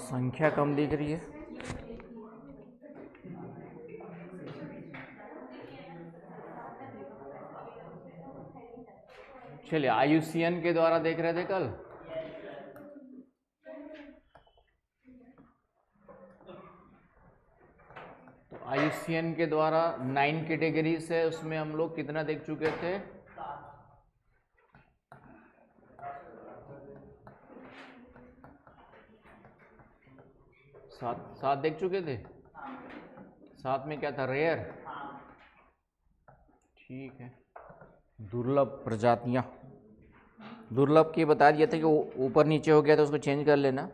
संख्या कम दिख रही है। चलिए, IUCN के द्वारा देख रहे थे कल। तो IUCN के द्वारा 9 कैटेगरीज है, उसमें हम लोग कितना देख चुके थे? 7 देख चुके थे। 7 में क्या था? रेयर। ठीक है। दुर्लभ प्रजातियां, दुर्लभ की बता दिया था कि ऊपर नीचे हो गया तो उसको चेंज कर लेना।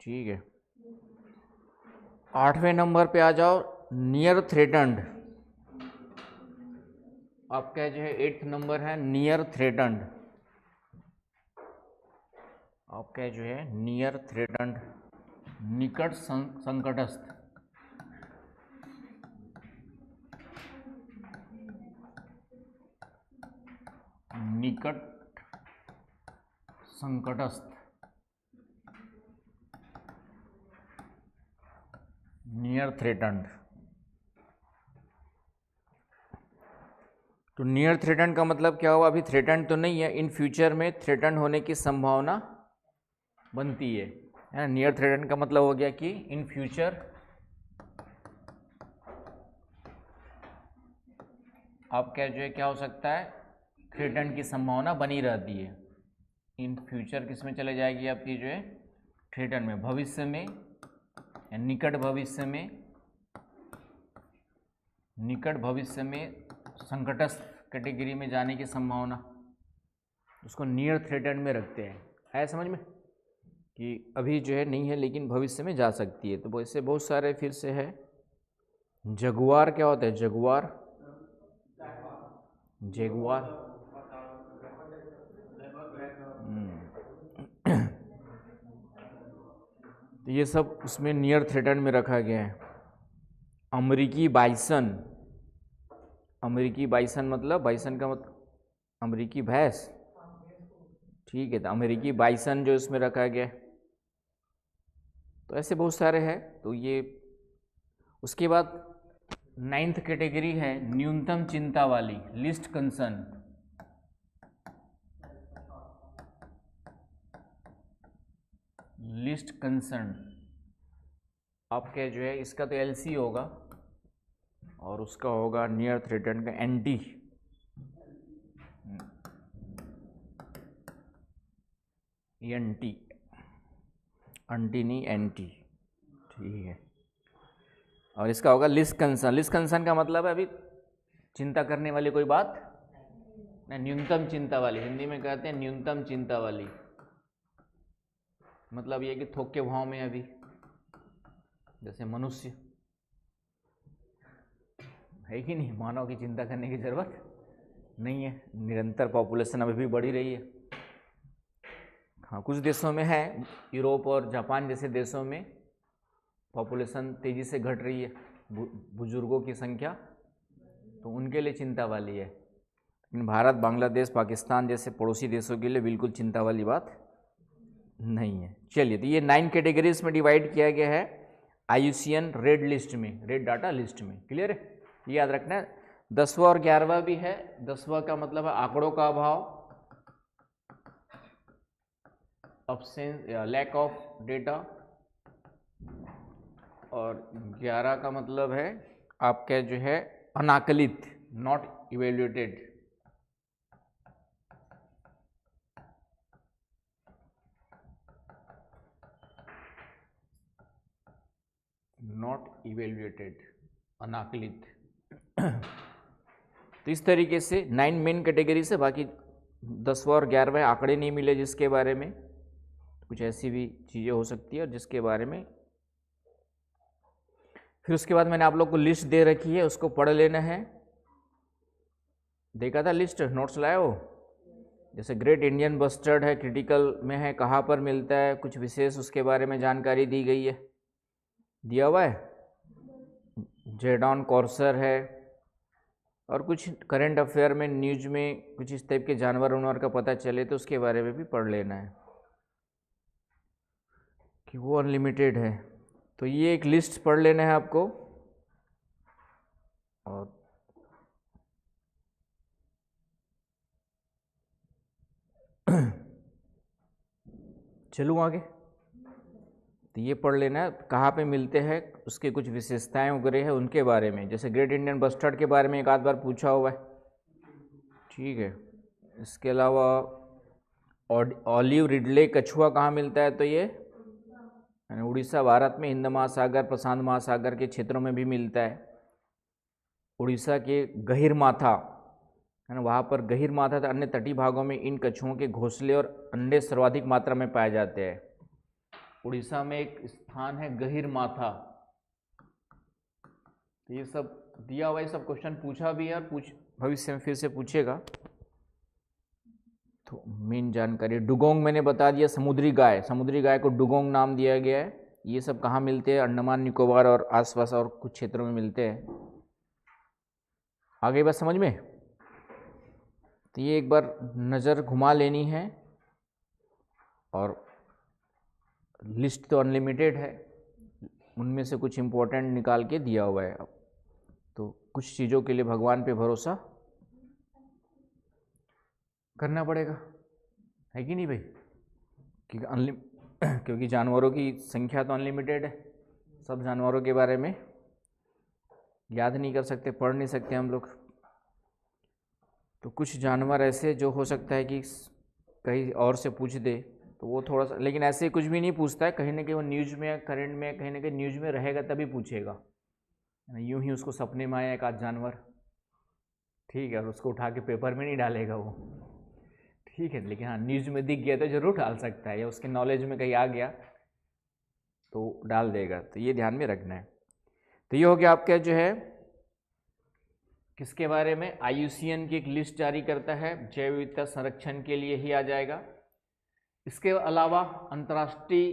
ठीक है। 8वें नंबर पे आ जाओ, नियर थ्रेटन्ड। आपका जो है 8th नंबर है नियर थ्रेटन्ड। आपका जो है नियर थ्रेटन्ड, निकट संकटस्थ। निकट संकटस्थ, नियर थ्रेटन्ड। तो नियर थ्रेटन्ड का मतलब क्या हुआ? अभी थ्रेटन्ड तो नहीं है, इन फ्यूचर में थ्रेटन्ड होने की संभावना बनती है ना। नियर थ्रेटन्ड का मतलब हो गया कि इन फ्यूचर आपका जो है क्या हो सकता है? थ्रेटन्ड की संभावना बनी रहती है। इन फ्यूचर किस में चले जाएगी आपकी जो है? थ्रेटन्ड में, भविष्य में या निकट भविष्य में, निकट भविष्य में संकटस्थ कैटेगरी में जाने की संभावना, उसको नियर थ्रेटन्ड में रखते हैं। है समझ में कि अभी जो है नहीं है लेकिन भविष्य में जा सकती है। तो ऐसे बहुत सारे फिर से है। जगुआर क्या होता है? Jaguar, Jaguar. तो ये सब उसमें नियर थ्रेटन्ड में रखा गया है। अमेरिकी बाइसन, अमेरिकी बाइसन मतलब, बाइसन का मतलब अमेरिकी भैंस। ठीक है, तो अमेरिकी बाइसन जो इसमें रखा गया है। तो ऐसे बहुत सारे हैं। तो ये उसके बाद 9th कैटेगरी है न्यूनतम चिंता वाली, लिस्ट कंसर्न। लिस्ट कंसर्न आपके जो है इसका तो LC होगा और उसका होगा नियर थ्रेटन्ड का NT। NT, अंटी नहीं NT। ठीक है। और इसका होगा लिस्ट कंसर्न। लिस्ट कंसर्न का मतलब है अभी चिंता करने वाली कोई बात ना, न्यूनतम चिंता वाली, हिंदी में कहते हैं न्यूनतम चिंता वाली। मतलब ये कि थोक के भाव में अभी, जैसे मनुष्य है कि नहीं, मानव की चिंता करने की जरूरत नहीं है, निरंतर पॉपुलेशन अभी भी बढ़ी रही है। हाँ, कुछ देशों में है, यूरोप और जापान जैसे देशों में पॉपुलेशन तेजी से घट रही है, बुजुर्गों की संख्या, तो उनके लिए चिंता वाली है। लेकिन भारत, बांग्लादेश, पाकिस्तान जैसे पड़ोसी देशों के लिए बिल्कुल चिंता वाली बात नहीं है। चलिए, तो ये 9 कैटेगरीज में डिवाइड किया गया है IUCN रेड लिस्ट में, रेड डाटा लिस्ट में। क्लियर है? ये याद रखना है। 10वां और 11वां भी है। 10वां का मतलब है आंकड़ों का अभाव, अब्सेंस या लैक ऑफ डेटा, और 11 का मतलब है आपका जो है अनाकलित, नॉट इवेल्युएटेड। नॉट इवेल्युएटेड, अनाकलित। तो इस तरीके से 9 मेन कैटेगरी से, बाकी 10वां और 11वां आंकड़े नहीं मिले जिसके बारे में, कुछ ऐसी भी चीज़ें हो सकती है और जिसके बारे में। फिर उसके बाद मैंने आप लोग को लिस्ट दे रखी है, उसको पढ़ लेना है। देखा था लिस्ट, नोट्स लाए हो? जैसे ग्रेट इंडियन बस्टर्ड है, क्रिटिकल में है, कहाँ पर मिलता है, कुछ विशेष उसके बारे में जानकारी दी गई है, दिया हुआ है। जेडॉन कॉर्सर है, और कुछ करंट अफेयर में न्यूज में कुछ इस टाइप के जानवर उनवर का पता चले तो उसके बारे में भी पढ़ लेना है कि वो अनलिमिटेड है। तो ये एक लिस्ट पढ़ लेना है आपको। और चलूँ आगे, तो ये पढ़ लेना है कहाँ पे मिलते हैं, उसके कुछ विशेषताएं वगैरह है उनके बारे में। जैसे ग्रेट इंडियन बस्टर्ड के बारे में एक आध बार पूछा हुआ है, ठीक है। इसके अलावा ऑलिव रिडले कछुआ कहाँ मिलता है, तो ये उड़ीसा, भारत में हिंद महासागर प्रशांत महासागर के क्षेत्रों में भी मिलता है। उड़ीसा के गहिरमाथा है ना, वहाँ पर गहिरमाथा तथा अन्य तटीय भागों में इन कछुओं के घोंसले और अंडे सर्वाधिक मात्रा में पाए जाते हैं। उड़ीसा में एक स्थान है गहिरमाथा। तो ये सब दिया हुआ है, सब क्वेश्चन पूछा भी है और भविष्य में फिर से पूछेगा। तो मेन जानकारी डुगोंग मैंने बता दिया, समुद्री गाय को डुगोंग नाम दिया गया है। ये सब कहाँ मिलते हैं, अंडमान निकोबार और आसपास और कुछ क्षेत्रों में मिलते हैं। आगे बात समझ में। तो ये एक बार नज़र घुमा लेनी है। और लिस्ट तो अनलिमिटेड है, उनमें से कुछ इम्पोर्टेंट निकाल के दिया हुआ है। तो कुछ चीज़ों के लिए भगवान पे भरोसा करना पड़ेगा, है कि नहीं भाई? क्योंकि जानवरों की संख्या तो अनलिमिटेड है, सब जानवरों के बारे में याद नहीं कर सकते, पढ़ नहीं सकते हम लोग। तो कुछ जानवर ऐसे जो हो सकता है कि कहीं और से पूछ दे, तो वो थोड़ा सा, लेकिन ऐसे कुछ भी नहीं पूछता है, कहीं ना कहीं वो न्यूज़ में, करंट में, कहीं ना कहीं न्यूज़ में रहेगा तभी पूछेगा। यूं ही उसको सपने में आया एक आध जानवर, ठीक है, और उसको उठा के पेपर में नहीं डालेगा वो, ठीक है। लेकिन हाँ, न्यूज़ में दिख गया तो जरूर डाल सकता है, या उसके नॉलेज में कहीं आ गया तो डाल देगा। तो ये ध्यान में रखना है। तो ये हो गया आपका जो है किसके बारे में, IUCN की एक लिस्ट जारी करता है, जैव विविधता संरक्षण के लिए ही आ जाएगा। इसके अलावा अंतर्राष्ट्रीय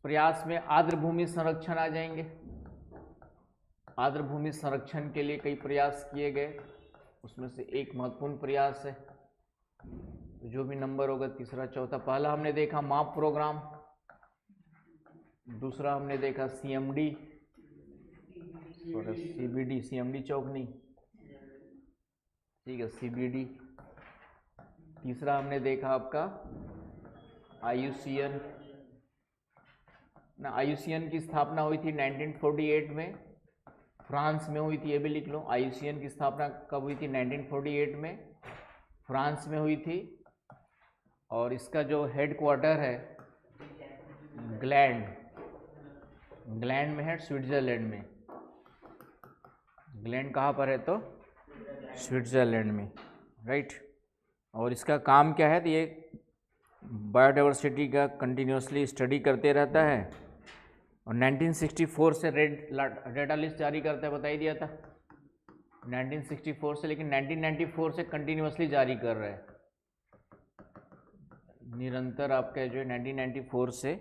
प्रयास में आर्द्र भूमि संरक्षण आ जाएंगे। आर्द्र भूमि संरक्षण के लिए कई प्रयास किए गए, उसमें से एक महत्वपूर्ण प्रयास है, जो भी नंबर होगा तीसरा चौथा। पहला हमने देखा माप प्रोग्राम, दूसरा हमने देखा CMD, CBD, CMD चौक नहीं, ठीक है, CBD। तीसरा हमने देखा आपका IUCN ना। IUCN की स्थापना हुई थी 1948 में, फ्रांस में हुई थी, ये भी लिख लो। IUCN की स्थापना कब हुई थी, 1948 में, फ्रांस में हुई थी। और इसका जो हेड क्वार्टर है ग्लैंड में है, स्विट्जरलैंड में। ग्लैंड कहाँ पर है, तो स्विट्जरलैंड में, राइट। और इसका काम क्या है, तो ये बायोडाइवर्सिटी का कंटिन्यूसली स्टडी करते रहता है। और 1964 से रेड डाटा लिस्ट जारी करता है, बता ही दिया था 1964 से, लेकिन 1994 से कंटिन्यूसली जारी कर रहा है, निरंतर आपका जो है 1994 से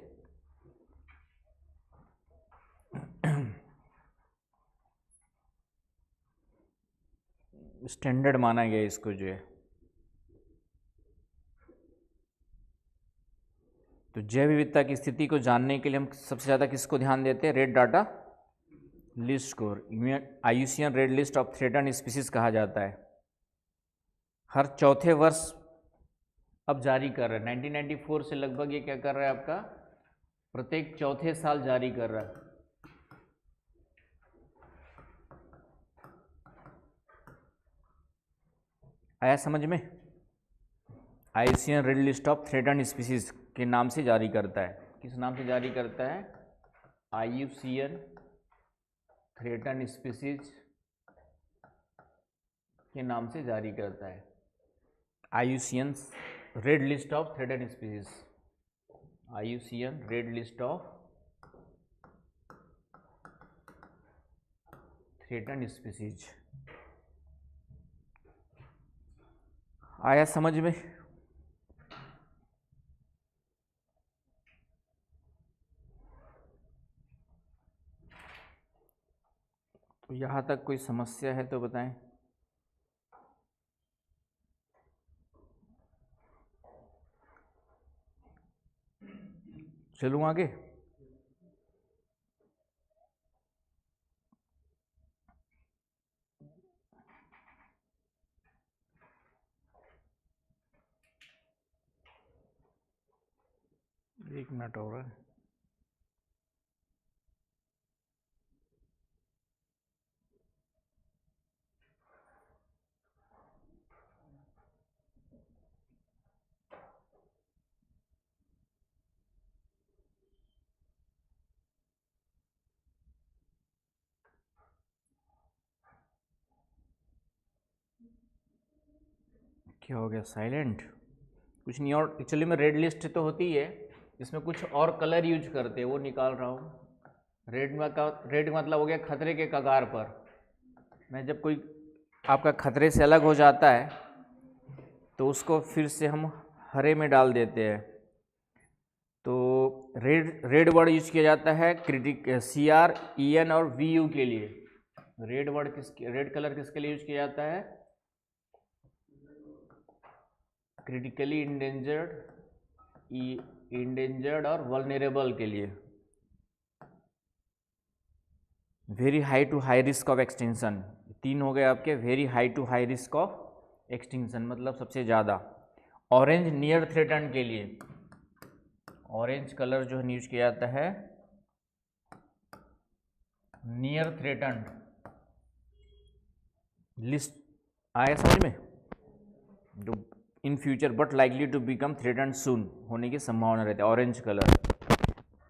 स्टैंडर्ड माना गया इसको जो है। तो जैव विविधता की स्थिति को जानने के लिए हम सबसे ज़्यादा किसको ध्यान देते हैं, रेड डाटा लिस्ट को। IUCN red list of threatened species कहा जाता है। हर चौथे वर्ष अब जारी कर रहा है, 1994 से लगभग ये क्या कर रहा है आपका, प्रत्येक चौथे साल जारी कर रहा है। आया समझ में? IUCN red list of threatened species के नाम से जारी करता है। किस नाम से जारी करता है, IUCN थ्रेटन्ड स्पीसीज के नाम से जारी करता है। IUCN red list of threatened species, IUCN red list of threatened species. आया समझ में? तो यहाँ तक कोई समस्या है तो बताएं। चलूँ आगे? एक मिनट हो रहा है। क्या हो गया साइलेंट? कुछ नहीं। और एक्चुअली में रेड लिस्ट तो होती है, इसमें कुछ और कलर यूज करते हैं, वो निकाल रहा हूँ। रेड मतलब हो गया खतरे के कगार पर। मैं जब कोई आपका खतरे से अलग हो जाता है तो उसको फिर से हम हरे में डाल देते हैं। तो रेड वर्ड यूज किया जाता है CR, EN और VU के लिए। रेड कलर किसके लिए यूज किया जाता है? क्रिटिकली इंडेंजर्ड और वल्नरेबल के लिए। Very high to high risk of extinction, 3 हो गए आपके। Very high to high risk of extinction मतलब सबसे ज़्यादा। ऑरेंज नियर थ्रेटन के लिए, ऑरेंज कलर जो है यूज किया जाता है नियर थ्रेटन लिस्ट। आया समझ में? जो in future but likely to become threatened soon होने की संभावना रहती है, orange colour.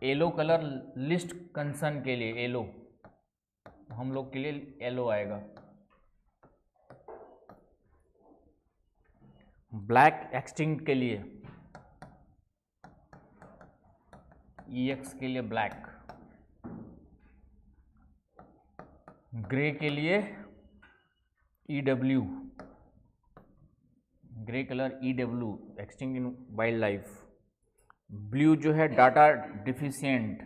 Yellow colour least concern के लिए, येलो हम लोग के लिए येलो आएगा। ब्लैक एक्सटिंक्ट के लिए, EX के लिए ब्लैक। ग्रे के लिए EW, grey colour EW extinct इन वाइल्ड लाइफ। ब्लू जो है डाटा डिफिशिएंट,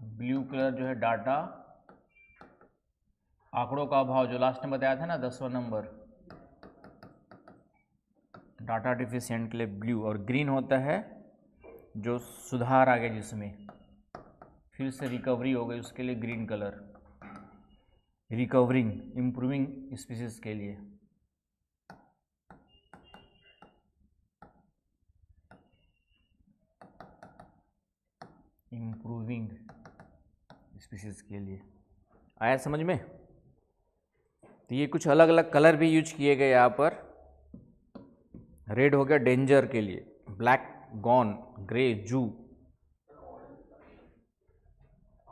ब्लू कलर जो है डाटा आंकड़ों का अभाव, जो लास्ट में बताया था ना 10वां नंबर, डाटा डिफिशिएंट के लिए ब्लू। और ग्रीन होता है जो सुधार आ गया, जिसमें फिर से रिकवरी हो गई, उसके लिए green colour. Recovering improving species के लिए। इम्प्रूविंग स्पीसीज के लिए। आया समझ में? तो ये कुछ अलग अलग कलर भी यूज किए गए यहाँ पर। रेड हो गया डेंजर के लिए, ब्लैक गॉन, ग्रे जू,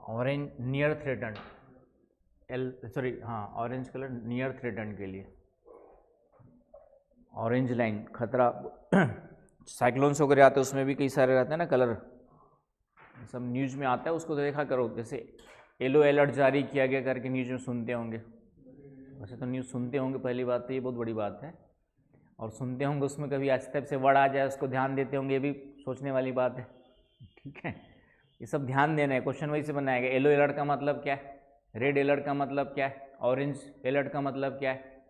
orange near threaten, orange colour near threaten के लिए। ऑरेंज लाइन खतरा। साइक्लोन्स वगैरह आते हैं, उसमें भी कई सारे रहते हैं ना कलर, सब न्यूज़ में आता है, उसको देखा करो। जैसे येलो अलर्ट जारी किया गया करके न्यूज़ में सुनते होंगे। वैसे तो न्यूज़ सुनते होंगे, पहली बात तो ये बहुत बड़ी बात है। और सुनते होंगे, उसमें कभी आज तक से वर्ड आ जाए उसको ध्यान देते होंगे, ये भी सोचने वाली बात है। ठीक है, ये सब ध्यान देना है। क्वेश्चन वही से बनाया गया। येलो अलर्ट का मतलब क्या है? रेड अलर्ट का मतलब क्या है? ऑरेंज अलर्ट का मतलब क्या है?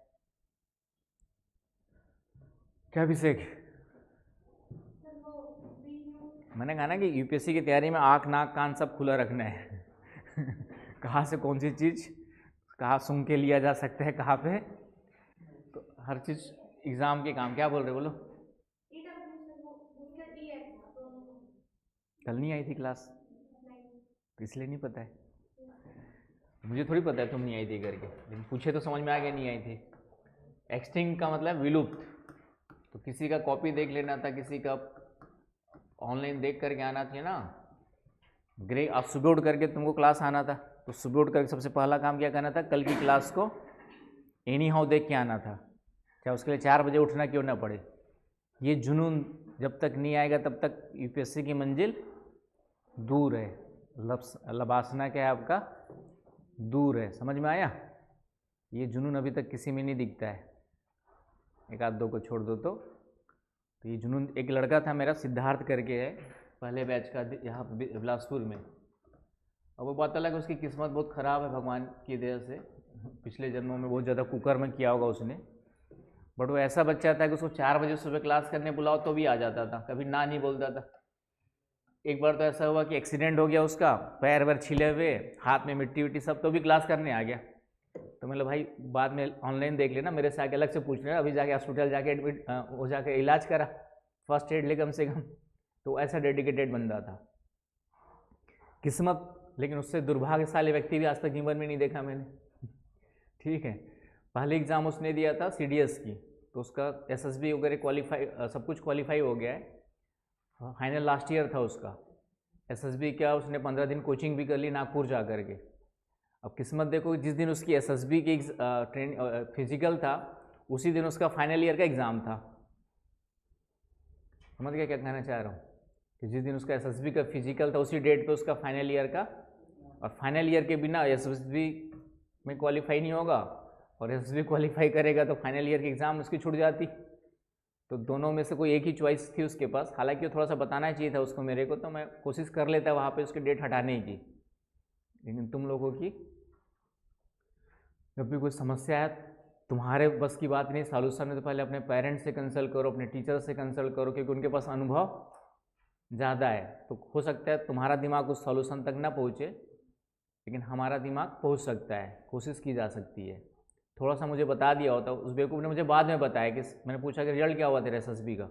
क्या अभिषेक? मैंने कहा ना कि यूपीएससी की तैयारी में आँख नाक कान सब खुला रखना है। कहाँ से कौन सी चीज़ कहाँ सुन के लिया जा सकता है, कहाँ पे, तो हर चीज़ एग्ज़ाम के काम। क्या बोल रहे बोलो? कल नहीं आई थी क्लास, तो इसलिए नहीं पता है। मुझे थोड़ी पता है तुम नहीं आई थी करके, लेकिन पूछे तो समझ में आ गया नहीं आई थी। एक्सटिंक्ट का मतलब विलुप्त। तो किसी का कॉपी देख लेना था, किसी का ऑनलाइन देख करके आना चाहिए ना। ग्रे आप सुबह उठ करके तुमको क्लास आना था, तो सुबह उठ करके सबसे पहला काम क्या करना था? कल की क्लास को एनी हाउ देख के आना था, चाहे उसके लिए 4 बजे उठना क्यों ना पड़े। ये जुनून जब तक नहीं आएगा तब तक यूपीएससी की मंजिल दूर है। लबासना क्या है आपका? दूर है। समझ में आया? ये जुनून अभी तक किसी में नहीं दिखता है, एक आध दो को छोड़ दो तो ये जुनून। एक लड़का था मेरा, सिद्धार्थ करके है, पहले बैच का, यहाँ बिलासपुर में। और वो पता लगा उसकी किस्मत बहुत ख़राब है भगवान की दया से, पिछले जन्मों में बहुत ज़्यादा कुकर में किया होगा उसने। बट वो ऐसा बच्चा था कि उसको 4 बजे सुबह क्लास करने बुलाओ तो भी आ जाता था, कभी ना नहीं बोलता था। एक बार तो ऐसा हुआ कि एक्सीडेंट हो गया उसका, पैर वैर छिले हुए, हाथ में मिट्टी विट्टी सब, तो भी क्लास करने आ गया। तो मतलब भाई बाद में ऑनलाइन देख लेना, मेरे से आके अलग से पूछ लेना, अभी जाके हॉस्पिटल जाके एडमिट हो जाके इलाज करा, फर्स्ट एड ले कम से कम। तो ऐसा डेडिकेटेड बंदा था। किस्मत, लेकिन उससे दुर्भाग्यशाली व्यक्ति भी आज तक जीवन में नहीं देखा मैंने। ठीक है, पहले एग्ज़ाम उसने दिया था CDS की, तो उसका SSB वगैरह क्वालिफाई, सब कुछ क्वालिफाई हो गया है, फाइनल लास्ट ईयर था उसका। SSB क्या, उसने 15 दिन कोचिंग भी कर ली नागपुर जा कर के। अब किस्मत देखो, जिस दिन उसकी SSB की फिजिकल था, उसी दिन उसका फाइनल ईयर का एग्ज़ाम था। समझ गया क्या कहना चाह रहा हूँ, कि जिस दिन उसका SSB का फिजिकल था, उसी डेट पे उसका फाइनल ईयर का, और फाइनल ईयर के बिना SSB में क्वालिफाई नहीं होगा, और SSB क्वालिफाई करेगा तो फाइनल ईयर की एग्ज़ाम उसकी छूट जाती। तो दोनों में से कोई एक ही चॉइस थी उसके पास। हालांकि वो थोड़ा सा बताना चाहिए था उसको मेरे को, तो मैं कोशिश कर लेता वहाँ पे उसकी डेट हटाने की। लेकिन तुम लोगों की जब भी कोई समस्या है, तुम्हारे बस की बात नहीं, सॉल्यूशन है तो पहले अपने पेरेंट्स से कंसल्ट करो, अपने टीचर से कंसल्ट करो, क्योंकि उनके पास अनुभव ज़्यादा है। तो हो सकता है तुम्हारा दिमाग उस सॉल्यूशन तक ना पहुँचे, लेकिन हमारा दिमाग पहुँच सकता है, कोशिश की जा सकती है। थोड़ा सा मुझे बता दिया होता, उस बेवकूफ़ ने मुझे बाद में बताया कि मैंने पूछा कि रिजल्ट क्या हुआ तेरा SSB का,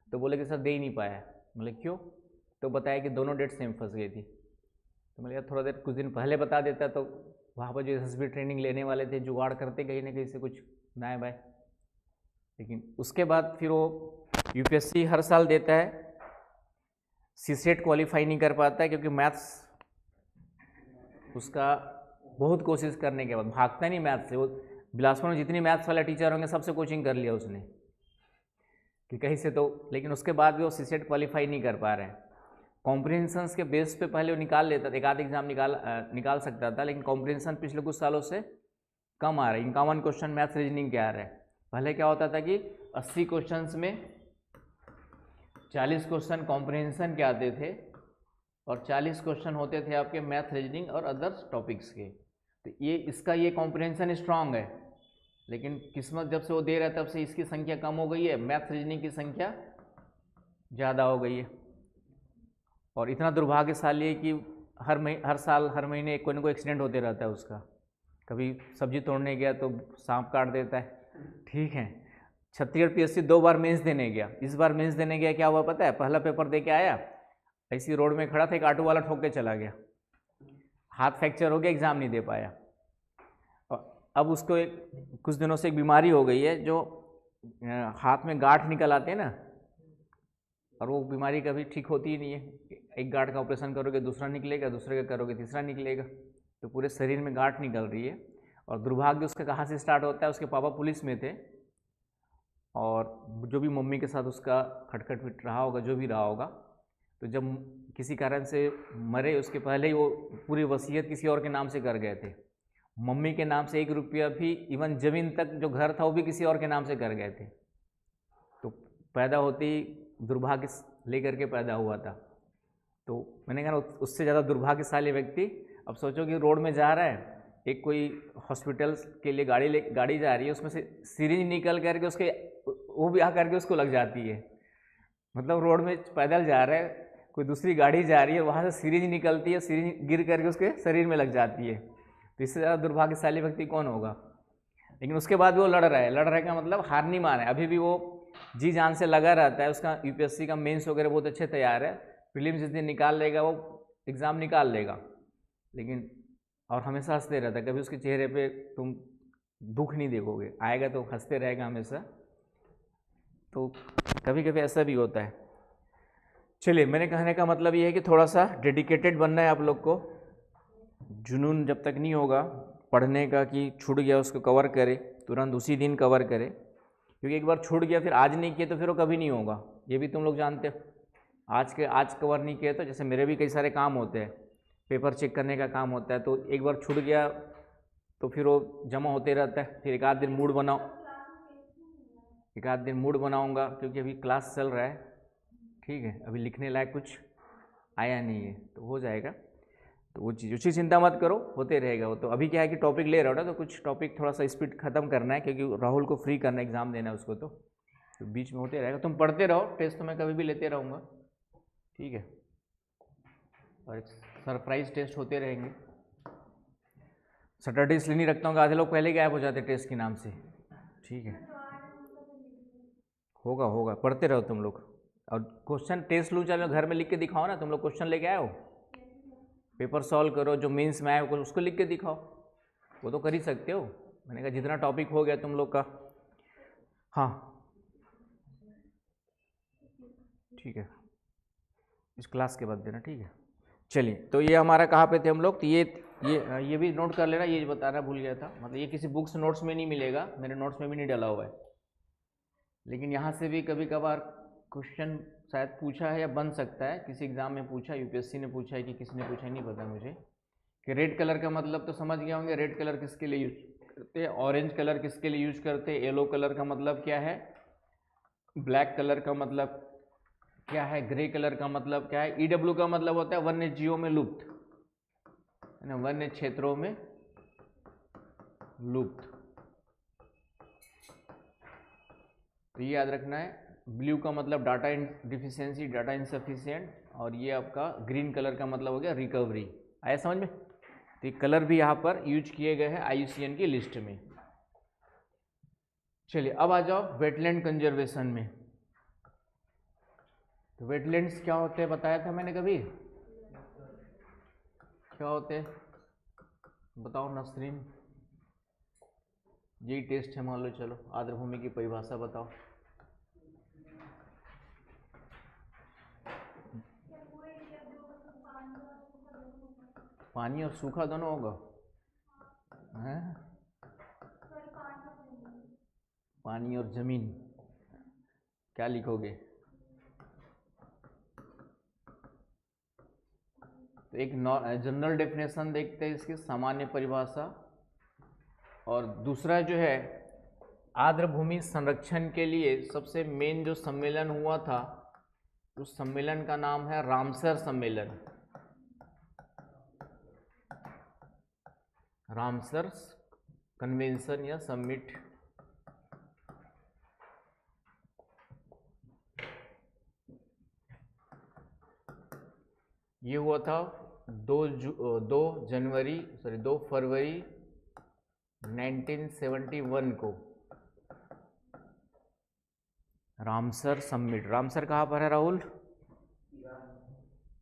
तो बोले कि सर दे ही नहीं पाया। बोले क्यों? तो बताया कि दोनों डेट सेम फंस गई थी। तो मैंने यार थोड़ा देर कुछ दिन पहले बता देता तो वहाँ पर जो SSB ट्रेनिंग लेने वाले थे जुगाड़ करते कहीं ना कहीं से कुछ दाएँ बाएँ। लेकिन उसके बाद फिर वो UPSC हर साल देता है, CSET क्वालिफाई नहीं कर पाता है, क्योंकि मैथ्स उसका बहुत कोशिश करने के बाद भागता नहीं मैथ्स से। वो बिलासपुर में जितनी मैथ्स वाले टीचर होंगे सबसे कोचिंग कर लिया उसने कि कहीं से तो, लेकिन उसके बाद भी वो CSET क्वालिफाई नहीं कर पा रहे हैं। कॉम्प्रिहेंशंस के बेस पे पहले वो निकाल लेता था, एक आध एग्जाम निकाल सकता था, लेकिन कॉम्प्रिहेंशन पिछले कुछ सालों से कम आ रहा है। 51 क्वेश्चन मैथ्स रीजनिंग के आ रहे हैं। पहले क्या होता था कि 80 क्वेश्चंस में 40 क्वेश्चन कॉम्प्रिहेंशन के आते थे और 40 क्वेश्चन होते थे आपके मैथ रीजनिंग और अदर्स टॉपिक्स के। तो ये इसका ये कॉम्प्रिहेंशन स्ट्रांग है, लेकिन किस्मत जब से वो दे रहा है तब से इसकी संख्या कम हो गई है, मैथ रीजनिंग की संख्या ज़्यादा हो गई है। और इतना दुर्भाग्यशाली है कि हर साल हर महीने कोई ना कोई एक्सीडेंट होते रहता है उसका। कभी सब्जी तोड़ने गया तो सांप काट देता है, ठीक है। छत्तीसगढ़ PSC 2 बार मेंस देने गया। इस बार मेंस देने गया, क्या हुआ पता है? पहला पेपर दे के आया, ऐसी रोड में खड़ा था, एक ऑटो वाला ठोक के चला गया, हाथ फ्रैक्चर हो गया, एग्ज़ाम नहीं दे पाया। और अब उसको कुछ दिनों से एक बीमारी हो गई है, जो हाथ में गांठ निकल आते हैं ना, और वो बीमारी कभी ठीक होती ही नहीं है। एक गांठ का ऑपरेशन करोगे दूसरा निकलेगा, दूसरे का करोगे तीसरा निकलेगा, तो पूरे शरीर में गांठ निकल रही है। और दुर्भाग्य उसका कहाँ से स्टार्ट होता है? उसके पापा पुलिस में थे, और जो भी मम्मी के साथ उसका खटखट पिट रहा होगा, जो भी रहा होगा, तो जब किसी कारण से मरे उसके पहले ही वो पूरी वसीयत किसी और के नाम से कर गए थे। मम्मी के नाम से 1 रुपया भी, इवन ज़मीन तक जो घर था वो भी किसी और के नाम से कर गए थे। तो पैदा होते ही दुर्भाग्य लेकर के पैदा हुआ था। तो मैंने कहा उससे ज़्यादा दुर्भाग्यशाली व्यक्ति, अब सोचो कि रोड में जा रहा है, एक कोई हॉस्पिटल के लिए गाड़ी जा रही है, उसमें से सिरिंज निकल करके उसके वो भी आकर के उसको लग जाती है। मतलब रोड में पैदल जा रहा है, कोई दूसरी गाड़ी जा रही है, वहाँ से सिरिंज निकलती है, सिरिंज गिर करके उसके शरीर में लग जाती है। तो इससे ज़्यादा दुर्भाग्यशाली व्यक्ति कौन होगा? लेकिन उसके बाद वो लड़ रहा है का मतलब हार नहीं माना है, अभी भी वो जी जान से लगा रहता है। उसका UPSC का मेंस वगैरह बहुत अच्छे तैयार है, प्रीलिम्स जिस दिन निकाल लेगा वो एग्ज़ाम निकाल लेगा, लेकिन और हमेशा हंसते रहता है। कभी उसके चेहरे पे तुम दुख नहीं देखोगे, आएगा तो हंसते रहेगा हमेशा। तो कभी कभी ऐसा भी होता है। चलिए, मेरे कहने का मतलब ये है कि थोड़ा सा डेडिकेटेड बनना है आप लोग को। जुनून जब तक नहीं होगा पढ़ने का कि छूट गया उसको कवर करे, तुरंत उसी दिन कवर करे, क्योंकि एक बार छूट गया फिर आज नहीं किया तो फिर वो कभी नहीं होगा, ये भी तुम लोग जानते हो। आज कवर नहीं किया तो जैसे मेरे भी कई सारे काम होते हैं, पेपर चेक करने का काम होता है, तो एक बार छूट गया तो फिर वो जमा होते रहता है। फिर एक आध दिन मूड बनाऊंगा, क्योंकि अभी क्लास चल रहा है, ठीक है, अभी लिखने लायक कुछ आया नहीं है, तो हो जाएगा। तो वो चीज़ उसकी चिंता मत करो, होते रहेगा वो। तो अभी क्या है कि टॉपिक ले रहा हो ना, तो कुछ टॉपिक थोड़ा सा स्पीड ख़त्म करना है, क्योंकि राहुल को फ्री करना है, एग्ज़ाम देना है उसको, तो बीच में होते रहेगा। तुम पढ़ते रहो, टेस्ट तो मैं कभी भी लेते रहूँगा, ठीक है। और सरप्राइज टेस्ट होते रहेंगे। सैटरडे इसलिए नहीं रखता हूँ, आधे लोग पहले गायब हो जाते टेस्ट के नाम से, ठीक है। होगा होगा, पढ़ते रहो तुम लोग। और क्वेश्चन टेस्ट लूँ, चलो घर में लिख के दिखाओ ना, तुम लोग क्वेश्चन लेके आए हो, पेपर सॉल्व करो, जो मेंस में आए हो उसको लिख के दिखाओ, वो तो कर ही सकते हो। मैंने कहा जितना टॉपिक हो गया तुम लोग का, हाँ ठीक है, इस क्लास के बाद देना, ठीक है। चलिए, तो ये हमारा कहाँ पे थे हम लोग, तो ये भी नोट कर लेना, ये बताना भूल गया था, मतलब ये किसी बुक्स नोट्स में नहीं मिलेगा, मेरे नोट्स में भी नहीं डाला हुआ है, लेकिन यहाँ से भी कभी कभार क्वेश्चन शायद पूछा है या बन सकता है, किसी एग्ज़ाम में पूछा, यूपीएससी ने पूछा है कि किसने पूछा है नहीं पता मुझे। कि रेड कलर का मतलब तो समझ गया होंगे, रेड कलर किसके लिए यूज करते हैं, ऑरेंज कलर किसके लिए यूज करते हैं, येलो कलर का मतलब क्या है, ब्लैक कलर का मतलब क्या है, ग्रे कलर का मतलब क्या है, ईडब्ल्यू का मतलब होता है वन्य जीवों में लुप्त, है ना, वन्य क्षेत्रों में लुप्त, तो ये याद रखना है। ब्लू का मतलब डाटा डिफिशियंसी, डाटा इनसफिशिएंट, और ये आपका ग्रीन कलर का मतलब हो गया रिकवरी। आया समझ में? तो ये कलर भी यहाँ पर यूज किए गए हैं IUCN की लिस्ट में। चलिए अब आ जाओ वेटलैंड कंजर्वेशन में। तो वेटलैंड्स क्या होते हैं बताया था मैंने कभी, क्या होते हैं बताओ नसरीन, यही टेस्ट है मान लो, चलो आर्द्रभूमि की परिभाषा बताओ। पानी और सूखा दोनों होगा, हैं? पानी और जमीन, क्या लिखोगे? तो एक जनरल डेफिनेशन देखते हैं इसकी, सामान्य परिभाषा, और दूसरा जो है आर्द्रभूमि संरक्षण के लिए सबसे मेन जो सम्मेलन हुआ था, उस सम्मेलन का नाम है रामसर सम्मेलन, रामसर कन्वेंशन या समिट। ये हुआ था 2 फरवरी 1971 को, रामसर समिट। रामसर कहाँ पर है राहुल?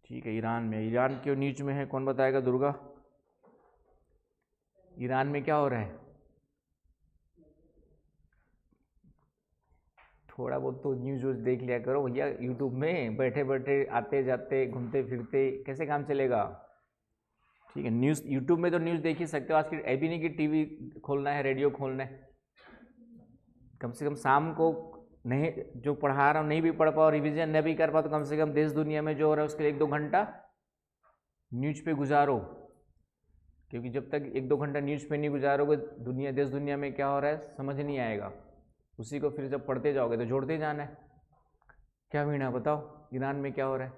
ठीक है, ईरान में। ईरान क्यों न्यूज में है, कौन बताएगा? दुर्गा, ईरान में क्या हो रहा है? थोड़ा बहुत तो न्यूज़ देख लिया करो भैया, यूट्यूब में बैठे बैठे आते जाते घूमते फिरते कैसे काम चलेगा? ठीक है, न्यूज़ यूट्यूब में तो न्यूज़ देख ही सकते हो, आज की ऐसी नहीं कि टीवी खोलना है, रेडियो खोलना है। कम से कम शाम को नहीं, जो पढ़ा रहा हूँ नहीं भी पढ़ पाओ, रिवीजन नहीं भी कर पाओ, तो कम से कम देश दुनिया में जो हो रहा है उसके 1-2 घंटा न्यूज़ पे गुजारो, क्योंकि जब तक 1-2 घंटा न्यूज़ पे नहीं गुजारोगे, देश दुनिया में क्या हो रहा है समझ नहीं आएगा। उसी को फिर जब पढ़ते जाओगे तो जोड़ते जाना है। क्या वीणा बताओ, ईरान में क्या हो रहा है?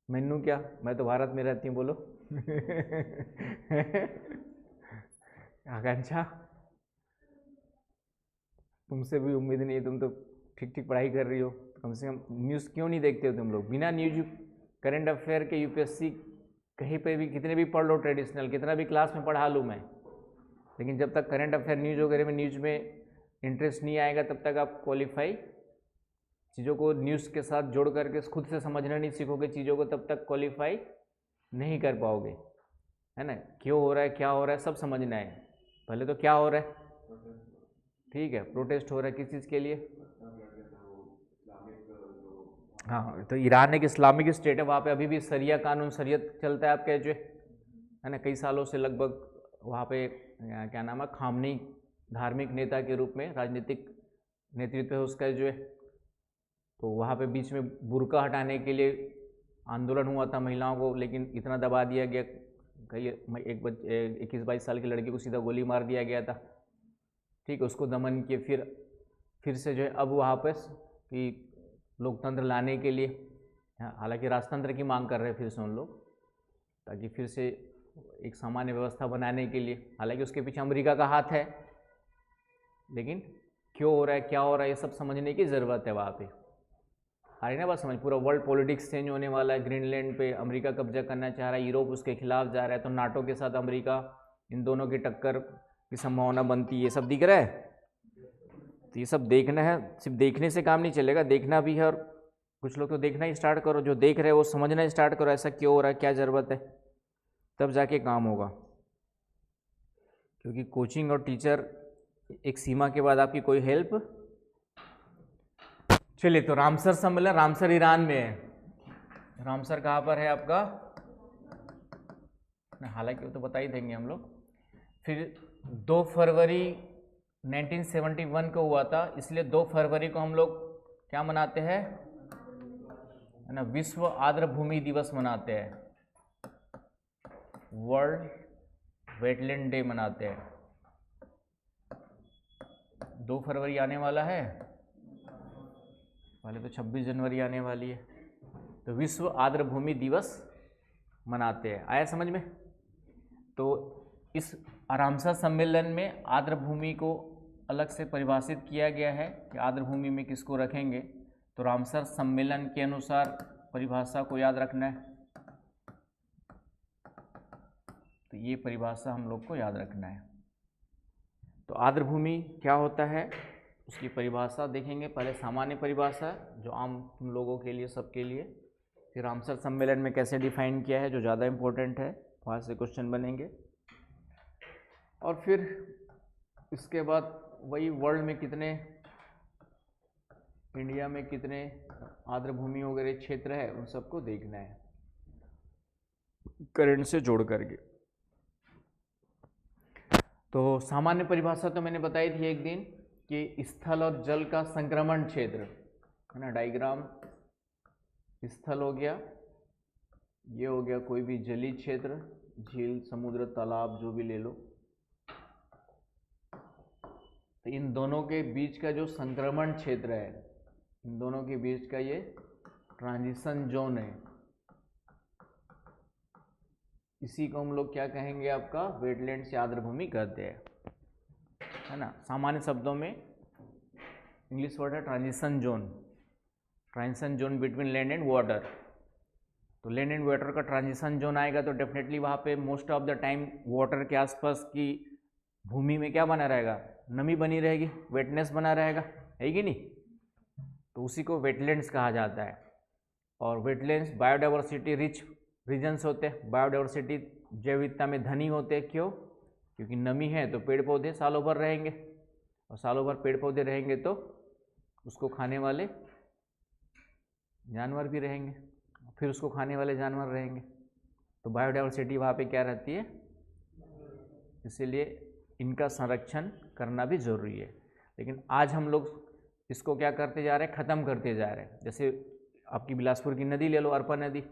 मैनू क्या, मैं तो भारत में रहती हूँ, बोलो। आकांक्षा, तुमसे भी उम्मीद नहीं है, तुम तो ठीक ठीक पढ़ाई कर रही हो, कम से कम न्यूज़ क्यों नहीं देखते हो तुम लोग? बिना न्यूज करंट अफेयर के यूपीएससी कहीं पे भी कितने भी पढ़ लो, ट्रेडिशनल कितना भी क्लास में पढ़ा लूँ मैं, लेकिन जब तक करंट अफेयर न्यूज़ वगैरह में न्यूज़ में इंटरेस्ट नहीं आएगा, तब तक आप क्वालिफाई, चीज़ों को न्यूज़ के साथ जोड़ करके खुद से समझना नहीं सीखोगे चीज़ों को, तब तक क्वालिफाई नहीं कर पाओगे, है ना। क्यों हो रहा है, क्या हो रहा है, सब समझना है। पहले तो क्या हो रहा है, ठीक है, प्रोटेस्ट हो रहा है किस चीज़ के लिए? हाँ, तो ईरान एक इस्लामिक स्टेट है, वहाँ पे अभी भी शरिया कानून, शरीयत चलता है आपके जो है ना, कई सालों से लगभग वहाँ पे क्या नाम है, खामनी धार्मिक नेता के रूप में राजनीतिक नेतृत्व है उसका जो है। तो वहाँ पे बीच में बुर्का हटाने के लिए आंदोलन हुआ था महिलाओं को, लेकिन इतना दबा दिया गया, कई 21-22 साल की लड़की को सीधा गोली मार दिया गया था, ठीक है, उसको दमन किए। फिर से जो है अब वहाँ पर कि लोकतंत्र लाने के लिए, हालांकि राजतंत्र की मांग कर रहे हैं फिर से उन लोग, ताकि फिर से एक सामान्य व्यवस्था बनाने के लिए। हालांकि उसके पीछे अमेरिका का हाथ है, लेकिन क्यों हो रहा है, क्या हो रहा है, ये सब समझने की ज़रूरत है वहाँ पे। आ रही ना बात समझ? पूरा वर्ल्ड पॉलिटिक्स चेंज होने वाला है। ग्रीनलैंड पे अमेरिका कब्जा करना चाह रहा है, यूरोप उसके खिलाफ जा रहा है, तो नाटो के साथ अमेरिका, इन दोनों की टक्कर की संभावना बनती है। ये सब दिख रहा है, तो ये सब देखना है। सिर्फ देखने से काम नहीं चलेगा, देखना भी है। और कुछ लोग तो देखना ही स्टार्ट करो, जो देख रहे हैं वो समझना ही स्टार्ट करो, ऐसा क्यों हो रहा है, क्या ज़रूरत है, तब जाके काम होगा। क्योंकि कोचिंग और टीचर एक सीमा के बाद आपकी कोई हेल्प। चलिए, तो रामसर सम्मेलन, रामसर ईरान में है। रामसर कहाँ पर है आपका? हालांकि वो तो बता ही देंगे हम लोग। फिर 2 फरवरी 1971 को हुआ था, इसलिए 2 फरवरी को हम लोग क्या मनाते हैं, है ना, विश्व आर्द्रभूमि दिवस मनाते हैं, वर्ल्ड वेटलैंड डे मनाते हैं। 2 फरवरी आने वाला है, पहले तो 26 जनवरी आने वाली है, तो विश्व आर्द्रभूमि दिवस मनाते हैं। आया समझ में? तो इस रामसर सम्मेलन में आर्द्रभूमि को अलग से परिभाषित किया गया है कि आर्द्रभूमि में किसको रखेंगे। तो रामसर सम्मेलन के अनुसार परिभाषा को याद रखना है। तो ये परिभाषा हम लोग को याद रखना है। तो आर्द्रभूमि क्या होता है, उसकी परिभाषा देखेंगे। पहले सामान्य परिभाषा जो आम तुम लोगों के लिए, सबके लिए, फिर रामसर सम्मेलन में कैसे डिफाइन किया है, जो ज़्यादा इम्पोर्टेंट है, वहाँ से क्वेश्चन बनेंगे। और फिर इसके बाद वही वर्ल्ड में कितने, इंडिया में कितने आर्द्रभूमि वगैरह क्षेत्र है, उन सबको देखना है करंट से जोड़ करके। तो सामान्य परिभाषा तो मैंने बताई थी एक दिन कि स्थल और जल का संक्रमण क्षेत्र, है ना, डायग्राम। स्थल हो गया, ये हो गया कोई भी जलीय क्षेत्र, झील, समुद्र, तालाब, जो भी ले लो। तो इन दोनों के बीच का जो संक्रमण क्षेत्र है, इन दोनों के बीच का ये ट्रांजिशन जोन है, इसी को हम लोग क्या कहेंगे, आपका वेटलैंड से आर्द्रभूमि कहते हैं, है ना। सामान्य शब्दों में इंग्लिश वर्ड है transition zone, transition zone between land and water. तो लैंड एंड वाटर का ट्रांजिशन जोन आएगा तो डेफिनेटली वहाँ पे most of the time water के आसपास की भूमि में क्या बना रहेगा, नमी बनी रहेगी, वेटनेस बना रहेगा, है कि नहीं। तो उसी को वेटलैंड्स कहा जाता है। और वेटलैंड्स बायोडाइवर्सिटी रिच रीजन्स होते हैं, बायोडाइवर्सिटी जैव विविधता में धनी होते हैं। क्यों? क्योंकि नमी है तो पेड़ पौधे सालों भर रहेंगे, और सालों भर पेड़ पौधे रहेंगे तो उसको खाने वाले जानवर भी रहेंगे, फिर उसको खाने वाले जानवर रहेंगे, तो बायोडाइवर्सिटी वहाँ पे क्या रहती है। इसीलिए इनका संरक्षण करना भी ज़रूरी है। लेकिन आज हम लोग इसको क्या करते जा रहे हैं, ख़त्म करते जा रहे हैं। जैसे आपकी बिलासपुर की नदी ले लो, अरपा नदी,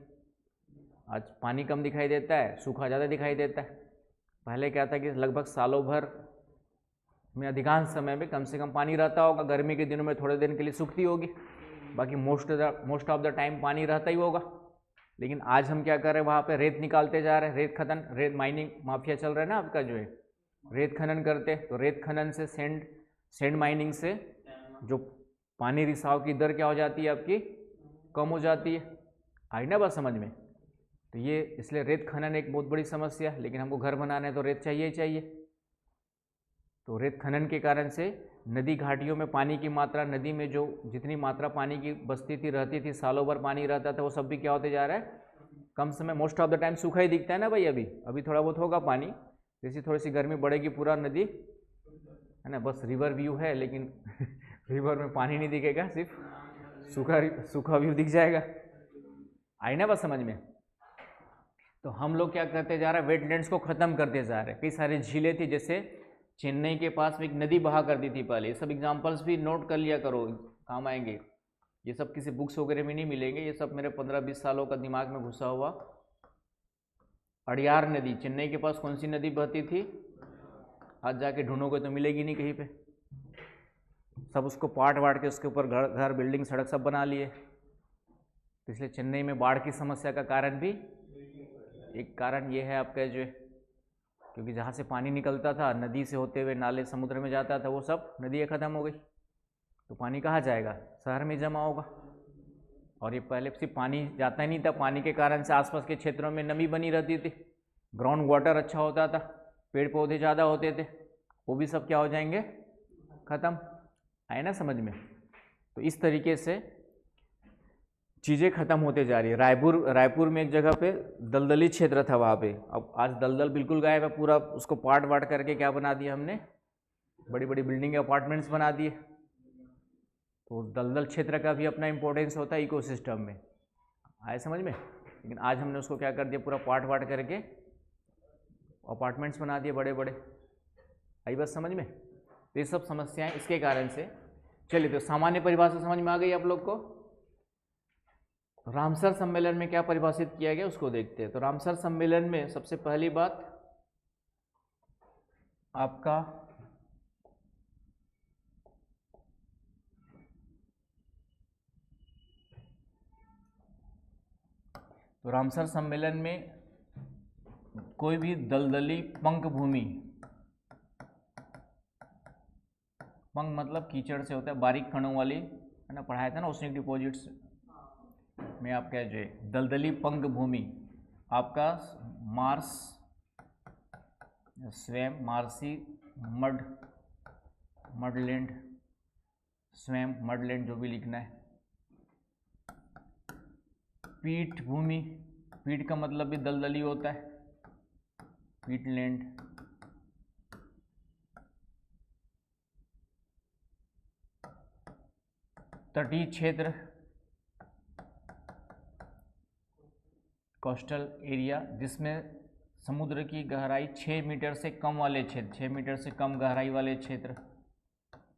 आज पानी कम दिखाई देता है, सूखा ज़्यादा दिखाई देता है। पहले क्या था कि लगभग सालों भर में अधिकांश समय में कम से कम पानी रहता होगा, गर्मी के दिनों में थोड़े दिन के लिए सूखती होगी, बाकी मोस्ट ऑफ द टाइम पानी रहता ही होगा। लेकिन आज हम क्या कर रहे हैं, वहाँ पे रेत निकालते जा रहे हैं, रेत खनन, रेत माइनिंग माफिया चल रहा है ना आपका, जो है रेत खनन करते। तो रेत खनन से, सैंड माइनिंग से जो पानी रिसाव की दर क्या हो जाती है आपकी, कम हो जाती है। आई ना बात समझ में। तो ये इसलिए रेत खनन एक बहुत बड़ी समस्या है, लेकिन हमको घर बनाना है तो रेत चाहिए ही चाहिए। तो रेत खनन के कारण से नदी घाटियों में पानी की मात्रा, नदी में जो जितनी मात्रा पानी की बसती थी, रहती थी, सालों भर पानी रहता था, वो सब भी क्या होते जा रहा है, कम समय, मोस्ट ऑफ द टाइम सूखा ही दिखता है ना भाई। अभी थोड़ा बहुत होगा पानी, जैसी थोड़ी सी गर्मी बढ़ेगी पूरा नदी, है ना, बस रिवर व्यू है, लेकिन रिवर में पानी नहीं दिखेगा, सिर्फ सूखा व्यू दिख जाएगा। आई ना बस समझ में। तो हम लोग क्या करते जा रहे हैं, वेटलैंड्स को ख़त्म करते जा रहे हैं। कई सारी झीलें थी, जैसे चेन्नई के पास में एक नदी बहा करती थी पहले। ये सब एग्जांपल्स भी नोट कर लिया करो, काम आएंगे। ये सब किसी बुक्स वगैरह में नहीं मिलेंगे, ये सब मेरे 15-20 सालों का दिमाग में घुसा हुआ। अड़यार नदी, चेन्नई के पास कौन सी नदी बहती थी, आज जाके ढूंढोगे तो मिलेगी नहीं कहीं पे। सब उसको पाट वाट के उसके ऊपर घर बिल्डिंग सड़क सब बना लिए। तो इसलिए चेन्नई में बाढ़ की समस्या का कारण भी एक कारण ये है आपका जो, क्योंकि जहाँ से पानी निकलता था नदी से होते हुए नाले समुद्र में जाता था, वो सब नदियाँ ख़त्म हो गई, तो पानी कहाँ जाएगा, शहर में जमा होगा। और ये पहले सिर्फ पानी जाता ही नहीं था, पानी के कारण से आसपास के क्षेत्रों में नमी बनी रहती थी, ग्राउंड वाटर अच्छा होता था, पेड़ पौधे ज़्यादा होते थे, वो भी सब क्या हो जाएंगे, ख़त्म। आए ना समझ में। तो इस तरीके से चीज़ें ख़त्म होते जा रही है। रायपुर में एक जगह पे दलदली क्षेत्र था, वहाँ पे अब आज दलदल बिल्कुल गायब है, पूरा उसको पार्ट वाट करके क्या बना दिया हमने, बड़ी बड़ी बिल्डिंग अपार्टमेंट्स बना दिए। तो दलदल क्षेत्र का भी अपना इंपॉर्टेंस होता है इकोसिस्टम में, आए समझ में। लेकिन आज हमने उसको क्या कर दिया, पूरा पार्ट वाट करके अपार्टमेंट्स बना दिए बड़े बड़े। आई बात समझ में। तो ये सब समस्याएं इसके कारण से। चलिए, तो सामान्य परिभाषा समझ में आ गई आप लोग को। रामसर सम्मेलन में क्या परिभाषित किया गया उसको देखते हैं। तो रामसर सम्मेलन में सबसे पहली बात आपका तो रामसर सम्मेलन में कोई भी दलदली पंक भूमि, पंक मतलब कीचड़ से होता है, बारीक कणों वाली, है ना, पढ़ाया था ना ओसनिक डिपॉजिट्स में। आप क्या जो दलदली पंक भूमि आपका मार्स, स्वयं मार्सी, मडलैंड, स्वयं मडलैंड जो भी लिखना है। पीठ भूमि, पीठ का मतलब भी दलदली होता है, पीटलैंड। तटीय क्षेत्र, कोस्टल एरिया, जिसमें समुद्र की गहराई 6 मीटर से कम वाले क्षेत्र, 6 मीटर से कम गहराई वाले क्षेत्र,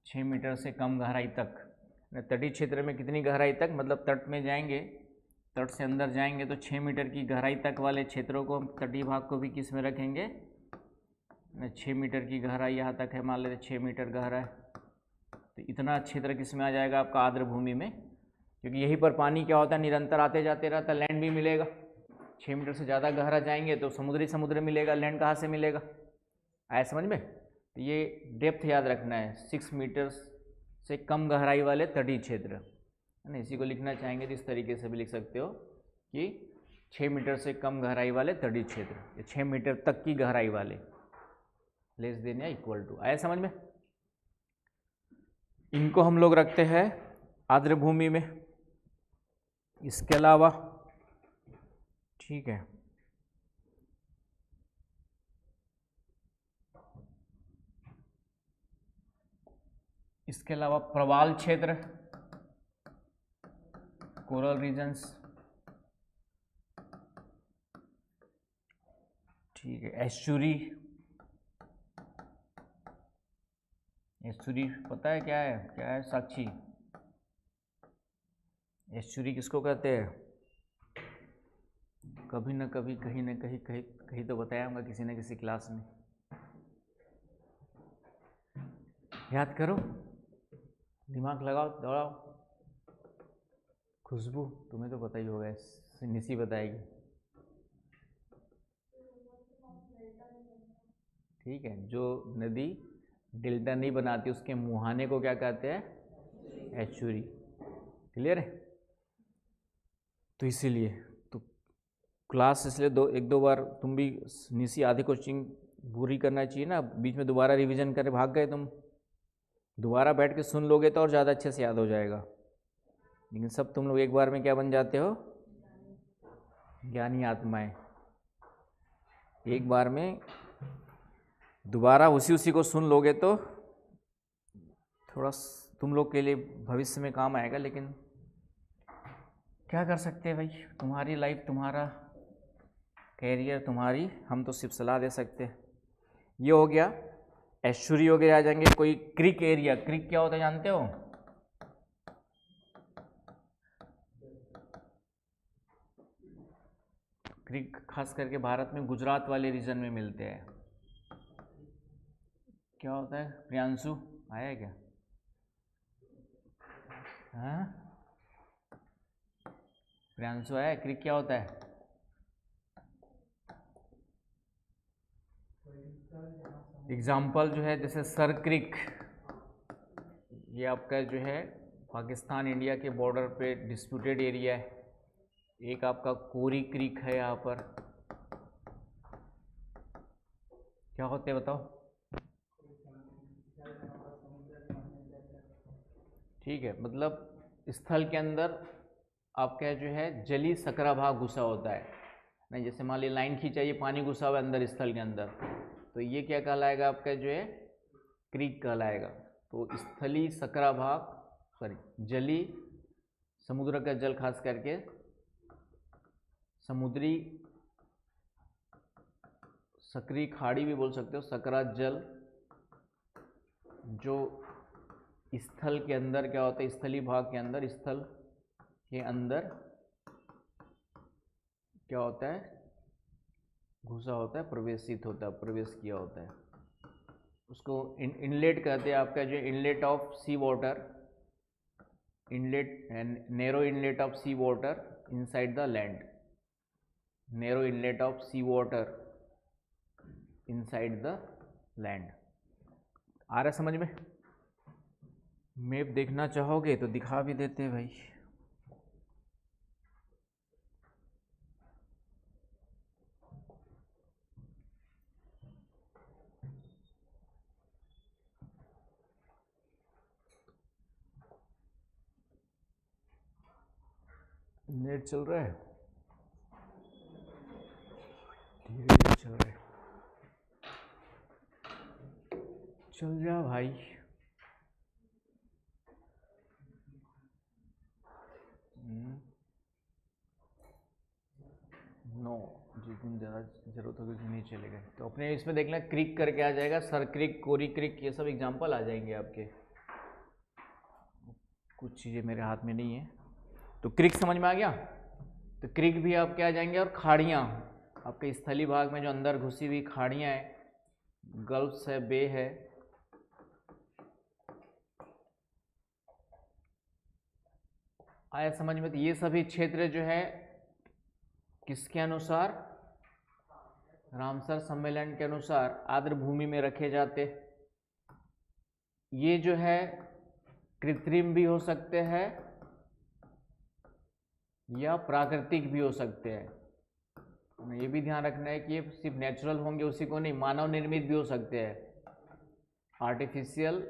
6 मीटर से कम गहराई तक। तटीय क्षेत्र में कितनी गहराई तक, मतलब तट में जाएंगे, तट से अंदर जाएंगे तो 6 मीटर की गहराई तक वाले क्षेत्रों को, तटीय भाग को भी किस में रखेंगे, 6 मीटर की गहराई यहाँ तक है, मान लेते 6 मीटर गहरा है, तो इतना क्षेत्र किस में आ जाएगा आपका आर्द्र भूमि में। क्योंकि यहीं पर पानी क्या होता है, निरंतर आते जाते रहता है, लैंड भी मिलेगा। 6 मीटर से ज़्यादा गहरा जाएंगे तो समुद्र मिलेगा, लैंड कहाँ से मिलेगा, आया समझ में। तो ये डेप्थ याद रखना है, 6 मीटर से कम गहराई वाले तटीय क्षेत्र, है ना। इसी को लिखना चाहेंगे तो इस तरीके से भी लिख सकते हो कि 6 मीटर से कम गहराई वाले तटीय क्षेत्र, या 6 मीटर तक की गहराई वाले, लेस देन या इक्वल टू, आया समझ में। इनको हम लोग रखते हैं आर्द्र भूमि में। इसके अलावा ठीक है, इसके अलावा प्रवाल क्षेत्र, कोरल रीजन्स, ठीक है। एस्चुरी, एस्चुरी पता है क्या है, क्या है साक्षी, एस्चुरी किसको कहते हैं, कभी न कभी कहीं न कहीं कहीं कहीं तो बताया होगा किसी न किसी क्लास में, याद करो, दिमाग लगाओ, दौड़ाओ। खुशबू, तुम्हें तो पता ही होगा, निसी बताएगी, ठीक है। जो नदी डेल्टा नहीं बनाती उसके मुहाने को क्या कहते हैं, एस्चुरी, क्लियर है। तो इसीलिए तो क्लास इसलिए एक दो बार तुम भी निसी आधी कोचिंग पूरी करना चाहिए ना, बीच में दोबारा रिवीजन करके भाग गए तुम, दोबारा बैठ के सुन लोगे तो और ज़्यादा अच्छे से याद हो जाएगा। लेकिन सब तुम लोग एक बार में क्या बन जाते हो, ज्ञानी आत्माएं। एक बार में दोबारा उसी को सुन लोगे तो थोड़ा तुम लोग के लिए भविष्य में काम आएगा। लेकिन क्या कर सकते हैं भाई, तुम्हारी लाइफ, तुम्हारा कैरियर, तुम्हारी, हम तो सिर्फ सलाह दे सकते हैं। ये हो गया, एस्चुरी वगैरह आ जाएंगे। कोई क्रिक एरिया, क्रिक क्या होता है जानते हो, क्रिक खास करके भारत में गुजरात वाले रीजन में मिलते हैं। क्या होता है, प्रियांशु आया है क्या, हाँ प्रियांशु आया है, क्रिक क्या होता है, एग्जाम्पल जो है जैसे सर क्रिक, ये आपका जो है पाकिस्तान इंडिया के बॉर्डर पे डिस्प्यूटेड एरिया है। एक आपका कोरी क्रिक है, यहाँ पर क्या होते हैं बताओ? ठीक है, मतलब स्थल के अंदर आपका जो है जली सकरा भाग घुसा होता है। नहीं, जैसे मान लीजिए लाइन खींचाइए, पानी घुसा हुआ है अंदर स्थल के अंदर, तो ये क्या कहलाएगा? आपका जो है क्रीक कहलाएगा। तो स्थली सकरा भाग, सॉरी जली, समुद्र का जल खास करके समुद्री सकरी खाड़ी भी बोल सकते हो, सकरा जल जो स्थल के अंदर क्या होता है, स्थली भाग के अंदर, स्थल के अंदर क्या होता है? घुसा होता है, प्रवेशित होता है, प्रवेश किया होता है। उसको इनलेट कहते हैं। आपका जो inlet of sea water, inlet, narrow inlet of sea water inside the land, narrow inlet of sea water inside the land. आ रहा समझ में? मैप देखना चाहोगे तो दिखा भी देते हैं भाई। नेट चल रहा है, धीरे धीरे चल रहा है, चल जा भाई। नो, जिस दिन ज़्यादा जरूरत होगी उस दिन नहीं चलेगा। तो अपने इसमें देखना क्रिक करके आ जाएगा, सर क्रिक, कोरी क्रिक, ये सब एग्जाम्पल आ जाएंगे आपके। कुछ चीज़ें मेरे हाथ में नहीं है। तो क्रिक समझ में आ गया? तो क्रिक भी आपके आ जाएंगे। और खाड़ियाँ, आपके स्थली भाग में जो अंदर घुसी हुई खाड़ियाँ हैं, गल्फ्स है, बे है, आया समझ में? तो ये सभी क्षेत्र जो है किसके अनुसार? रामसर सम्मेलन के अनुसार आर्द्र भूमि में रखे जाते। ये जो है कृत्रिम भी हो सकते हैं या प्राकृतिक भी हो सकते हैं। ये भी ध्यान रखना है कि ये सिर्फ नेचुरल होंगे उसी को नहीं, मानव निर्मित भी हो सकते हैं, आर्टिफिशियल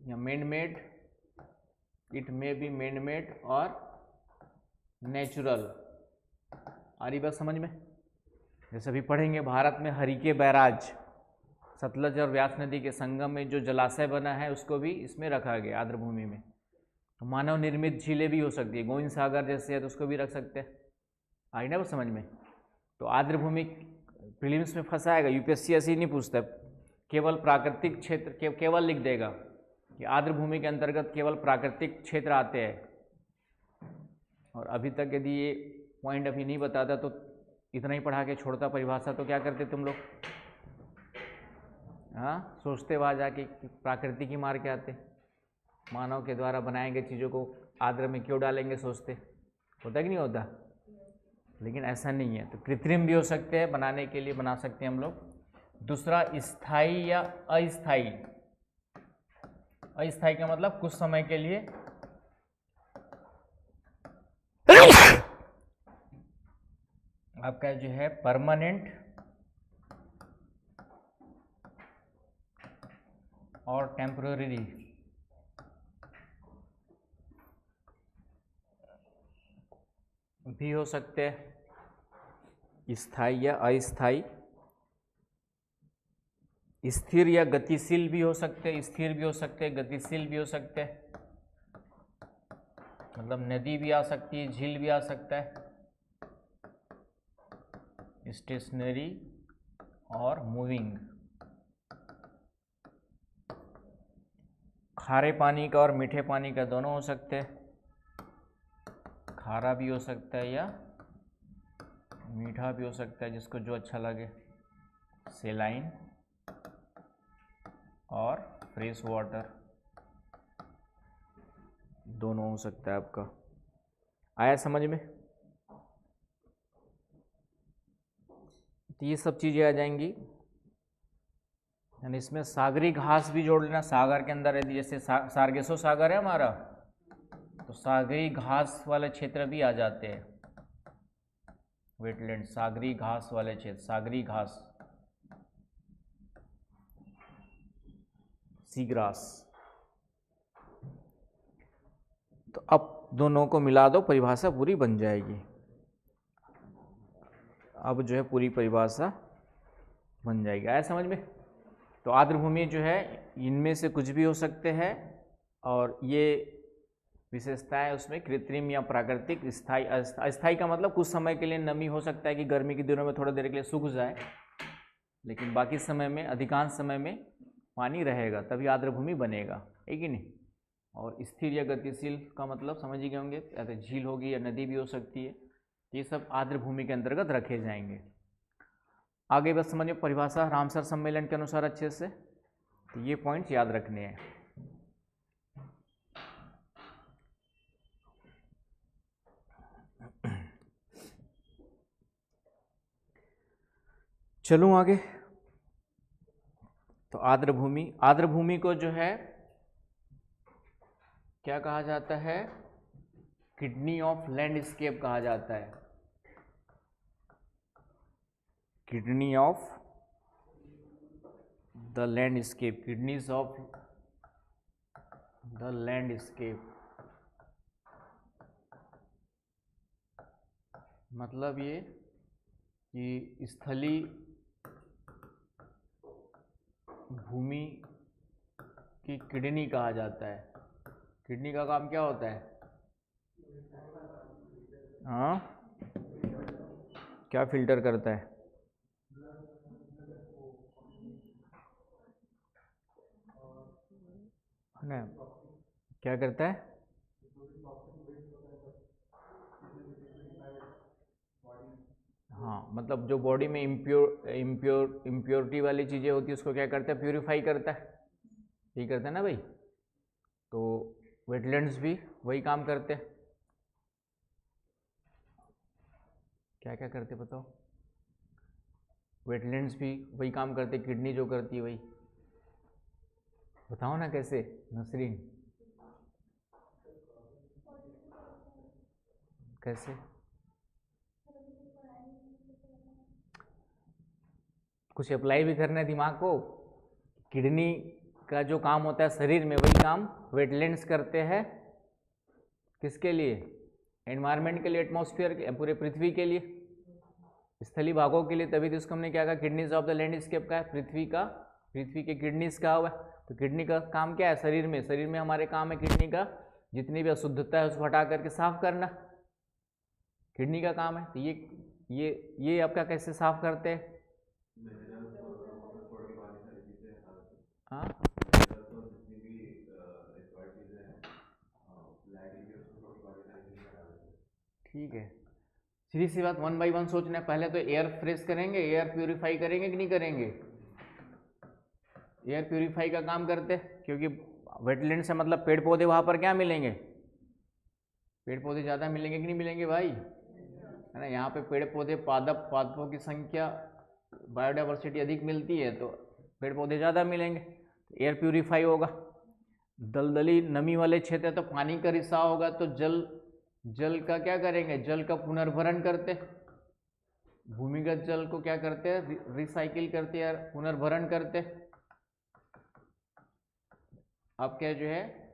या man made, it may be man made और नेचुरल। आ रही बात समझ में? जैसे अभी पढ़ेंगे, भारत में हरिके बैराज, सतलज और व्यास नदी के संगम में जो जलाशय बना है उसको भी इसमें रखा गया आर्द्र भूमि में। तो मानव निर्मित झीलें भी हो सकती है, गोविंद सागर जैसे है तो उसको भी रख सकते हैं। आई ना वो समझ में? तो आर्द्र भूमि प्रीलिम्स में फंसाएगा, यूपीएससी ऐसे ही नहीं पूछता, केवल प्राकृतिक क्षेत्र केवल लिख देगा कि आर्द्र भूमि के अंतर्गत केवल प्राकृतिक क्षेत्र आते हैं। और अभी तक यदि ये पॉइंट अभी नहीं बताता तो इतना ही पढ़ा के छोड़ता परिभाषा, तो क्या करते तुम लोग? हाँ, सोचते वहाँ जाके प्राकृतिक ही मार के आते, मानव के द्वारा बनाए गए चीज़ों को आर्द्र में क्यों डालेंगे, सोचते। होता कि नहीं होता? लेकिन ऐसा नहीं है। तो कृत्रिम भी हो सकते हैं, बनाने के लिए बना सकते हैं हम लोग। दूसरा, स्थायी या अस्थायी। अस्थायी का मतलब कुछ समय के लिए, आपका जो है परमानेंट और टेम्पररी भी हो सकते हैं, स्थायी या अस्थायी। स्थिर या गतिशील भी हो सकते हैं, स्थिर भी हो सकते हैं, गतिशील भी हो सकते हैं। मतलब नदी भी आ सकती है, झील भी आ सकता है, स्टेशनरी और मूविंग। खारे पानी का और मीठे पानी का दोनों हो सकते हैं, खारा भी हो सकता है या मीठा भी हो सकता है, जिसको जो अच्छा लगे, सेलाइन और फ्रेश वाटर दोनों हो सकता है आपका। आया समझ में? तो ये सब चीज़ें आ जाएंगी। यानी इसमें सागरी घास भी जोड़ लेना, सागर के अंदर यदि जैसे सारगेसो सागर है हमारा, तो सागरी घास वाले क्षेत्र भी आ जाते हैं, वेटलैंड, सागरी घास वाले क्षेत्र, सागरी घास, सीग्रास। तो अब दोनों को मिला दो, परिभाषा पूरी बन जाएगी। अब जो है पूरी परिभाषा बन जाएगी, आया समझ में। तो आर्द्रभूमि जो है इनमें से कुछ भी हो सकते हैं, और ये विशेषताएं उसमें कृत्रिम या प्राकृतिक, स्थायी, अस्थायी का मतलब कुछ समय के लिए नमी हो सकता है कि गर्मी के दिनों में थोड़ा देर के लिए सूख जाए, लेकिन बाकी समय में, अधिकांश समय में पानी रहेगा, तभी आर्द्रभूमि बनेगा, है कि नहीं। और स्थिर या गतिशील का मतलब समझ ही गए होंगे, या तो झील होगी या नदी भी हो सकती है, ये सब आर्द्रभूमि के अंतर्गत रखे जाएंगे। आगे बस समझिए परिभाषा रामसर सम्मेलन के अनुसार अच्छे से, तो ये पॉइंट्स याद रखने हैं। चलूं आगे। तो आर्द्रभूमि, आर्द्रभूमि को जो है क्या कहा जाता है, किडनी ऑफ लैंडस्केप कहा जाता है, kidney of the landscape, kidneys of the landscape, मतलब ये कि स्थलीय भूमि की किडनी कहा जाता है। किडनी का काम क्या होता है? हाँ, क्या फिल्टर करता है? ना, क्या करता है? हाँ, मतलब जो बॉडी में इम्प्योरिटी वाली चीज़ें होती है उसको क्या करता है? प्यूरिफाई करता है, यही करता है ना भाई। तो वेटलैंड्स भी वही काम करते हैं। क्या क्या करते बताओ? वेटलैंड्स भी वही काम करते, किडनी जो करती है वही। बताओ ना कैसे नसरीन, कैसे? कुछ अप्लाई भी करना है दिमाग को। किडनी का जो काम होता है शरीर में, वही काम वेटलैंड्स करते हैं। किसके लिए? एनवायरनमेंट के लिए, एटमॉस्फेयर के, पूरे पृथ्वी के लिए, स्थलीय भागों के लिए। तभी तो इसको हमने क्या कहा, किडनीज ऑफ द लैंडस्केप का है, पृथ्वी का, पृथ्वी के किडनीज का हुआ है। तो किडनी का काम क्या है शरीर में? शरीर में हमारे काम है किडनी का जितनी भी अशुद्धता है उसको हटा करके साफ करना, किडनी का काम है। तो ये आपका कैसे साफ करते हैं? हाँ, ठीक है, सीधी सी बात, 1 बाई 1 सोचना है। पहले तो एयर फ्रेश करेंगे, एयर प्यूरिफाई करेंगे कि नहीं करेंगे? एयर प्यूरिफाई का काम करते हैं, क्योंकि वेटलैंड से मतलब पेड़ पौधे वहाँ पर क्या मिलेंगे? पेड़ पौधे ज़्यादा मिलेंगे कि नहीं मिलेंगे भाई? है ना, यहाँ पे पेड़ पौधे, पादपों की संख्या, बायोडाइवर्सिटी अधिक मिलती है, तो पेड़ पौधे ज़्यादा मिलेंगे, एयर प्यूरिफाई होगा। दलदली नमी वाले क्षेत्र है तो पानी का रिसाव होगा, तो जल का क्या करेंगे? जल का पुनर्भरण करते, भूमिगत जल को क्या करते हैं? रिसाइकिल करते हैं, पुनर्भरण करते। अब क्या जो है,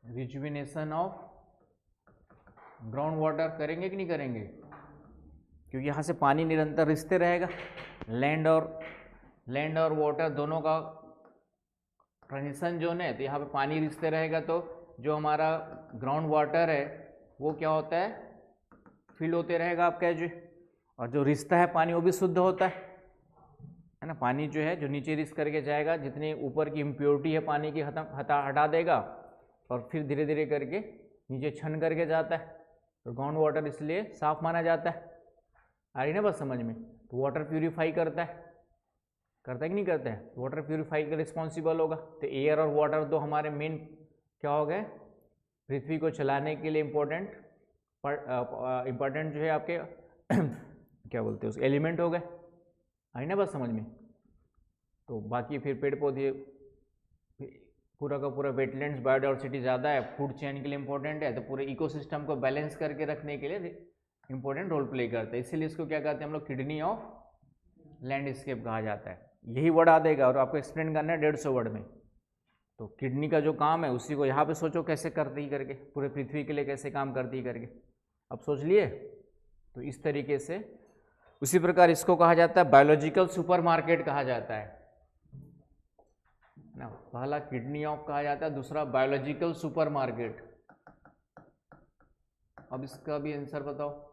रिजुविनेशन ऑफ ग्राउंड वाटर करेंगे कि नहीं करेंगे? क्योंकि यहाँ से पानी निरंतर रिसते रहेगा, लैंड और वाटर दोनों का ट्रांजिशन जोन है, तो यहाँ पे पानी रिसते रहेगा, तो जो हमारा ग्राउंड वाटर है वो क्या होता है? फिल होते रहेगा आपका जो, और जो रिसता है पानी वो भी शुद्ध होता है ना। पानी जो है जो नीचे रिस करके जाएगा, जितनी ऊपर की इम्प्योरिटी है पानी की हटा देगा, और फिर धीरे धीरे करके नीचे छन करके जाता है। तो ग्राउंड वाटर इसलिए साफ माना जाता है। आ रही ना बस समझ में? तो वाटर प्यूरिफाई करता है कि नहीं करता है? वाटर प्यूरिफाई का रिस्पॉन्सिबल होगा। तो एयर और वाटर दो हमारे मेन क्या हो गए, पृथ्वी को चलाने के लिए इम्पोर्टेंट जो है आपके क्या बोलते हैं उसके एलिमेंट हो गए। आई ना बात समझ में। तो बाकी फिर पेड़ पौधे पूरा का पूरा वेटलैंड्स बायोडाइवर्सिटी ज़्यादा है, फूड चेन के लिए इंपॉर्टेंट है, तो पूरे इकोसिस्टम को बैलेंस करके रखने के लिए इंपॉर्टेंट रोल प्ले करता है। इसीलिए इसको क्या कहते हैं हम लोग, किडनी ऑफ लैंडस्केप कहा जाता है। यही वर्ड आ देगा और आपको एक्सप्लेन करना है 150 वर्ड में। तो किडनी का जो काम है उसी को यहाँ पे सोचो कैसे करती करके, पूरे पृथ्वी के लिए कैसे काम करती करके। अब सोच लिए। तो इस तरीके से उसी प्रकार इसको कहा जाता है बायोलॉजिकल सुपरमार्केट कहा जाता है ना। पहला किडनी ऑफ कहा जाता है, दूसरा बायोलॉजिकल सुपरमार्केट। अब इसका भी आंसर बताओ।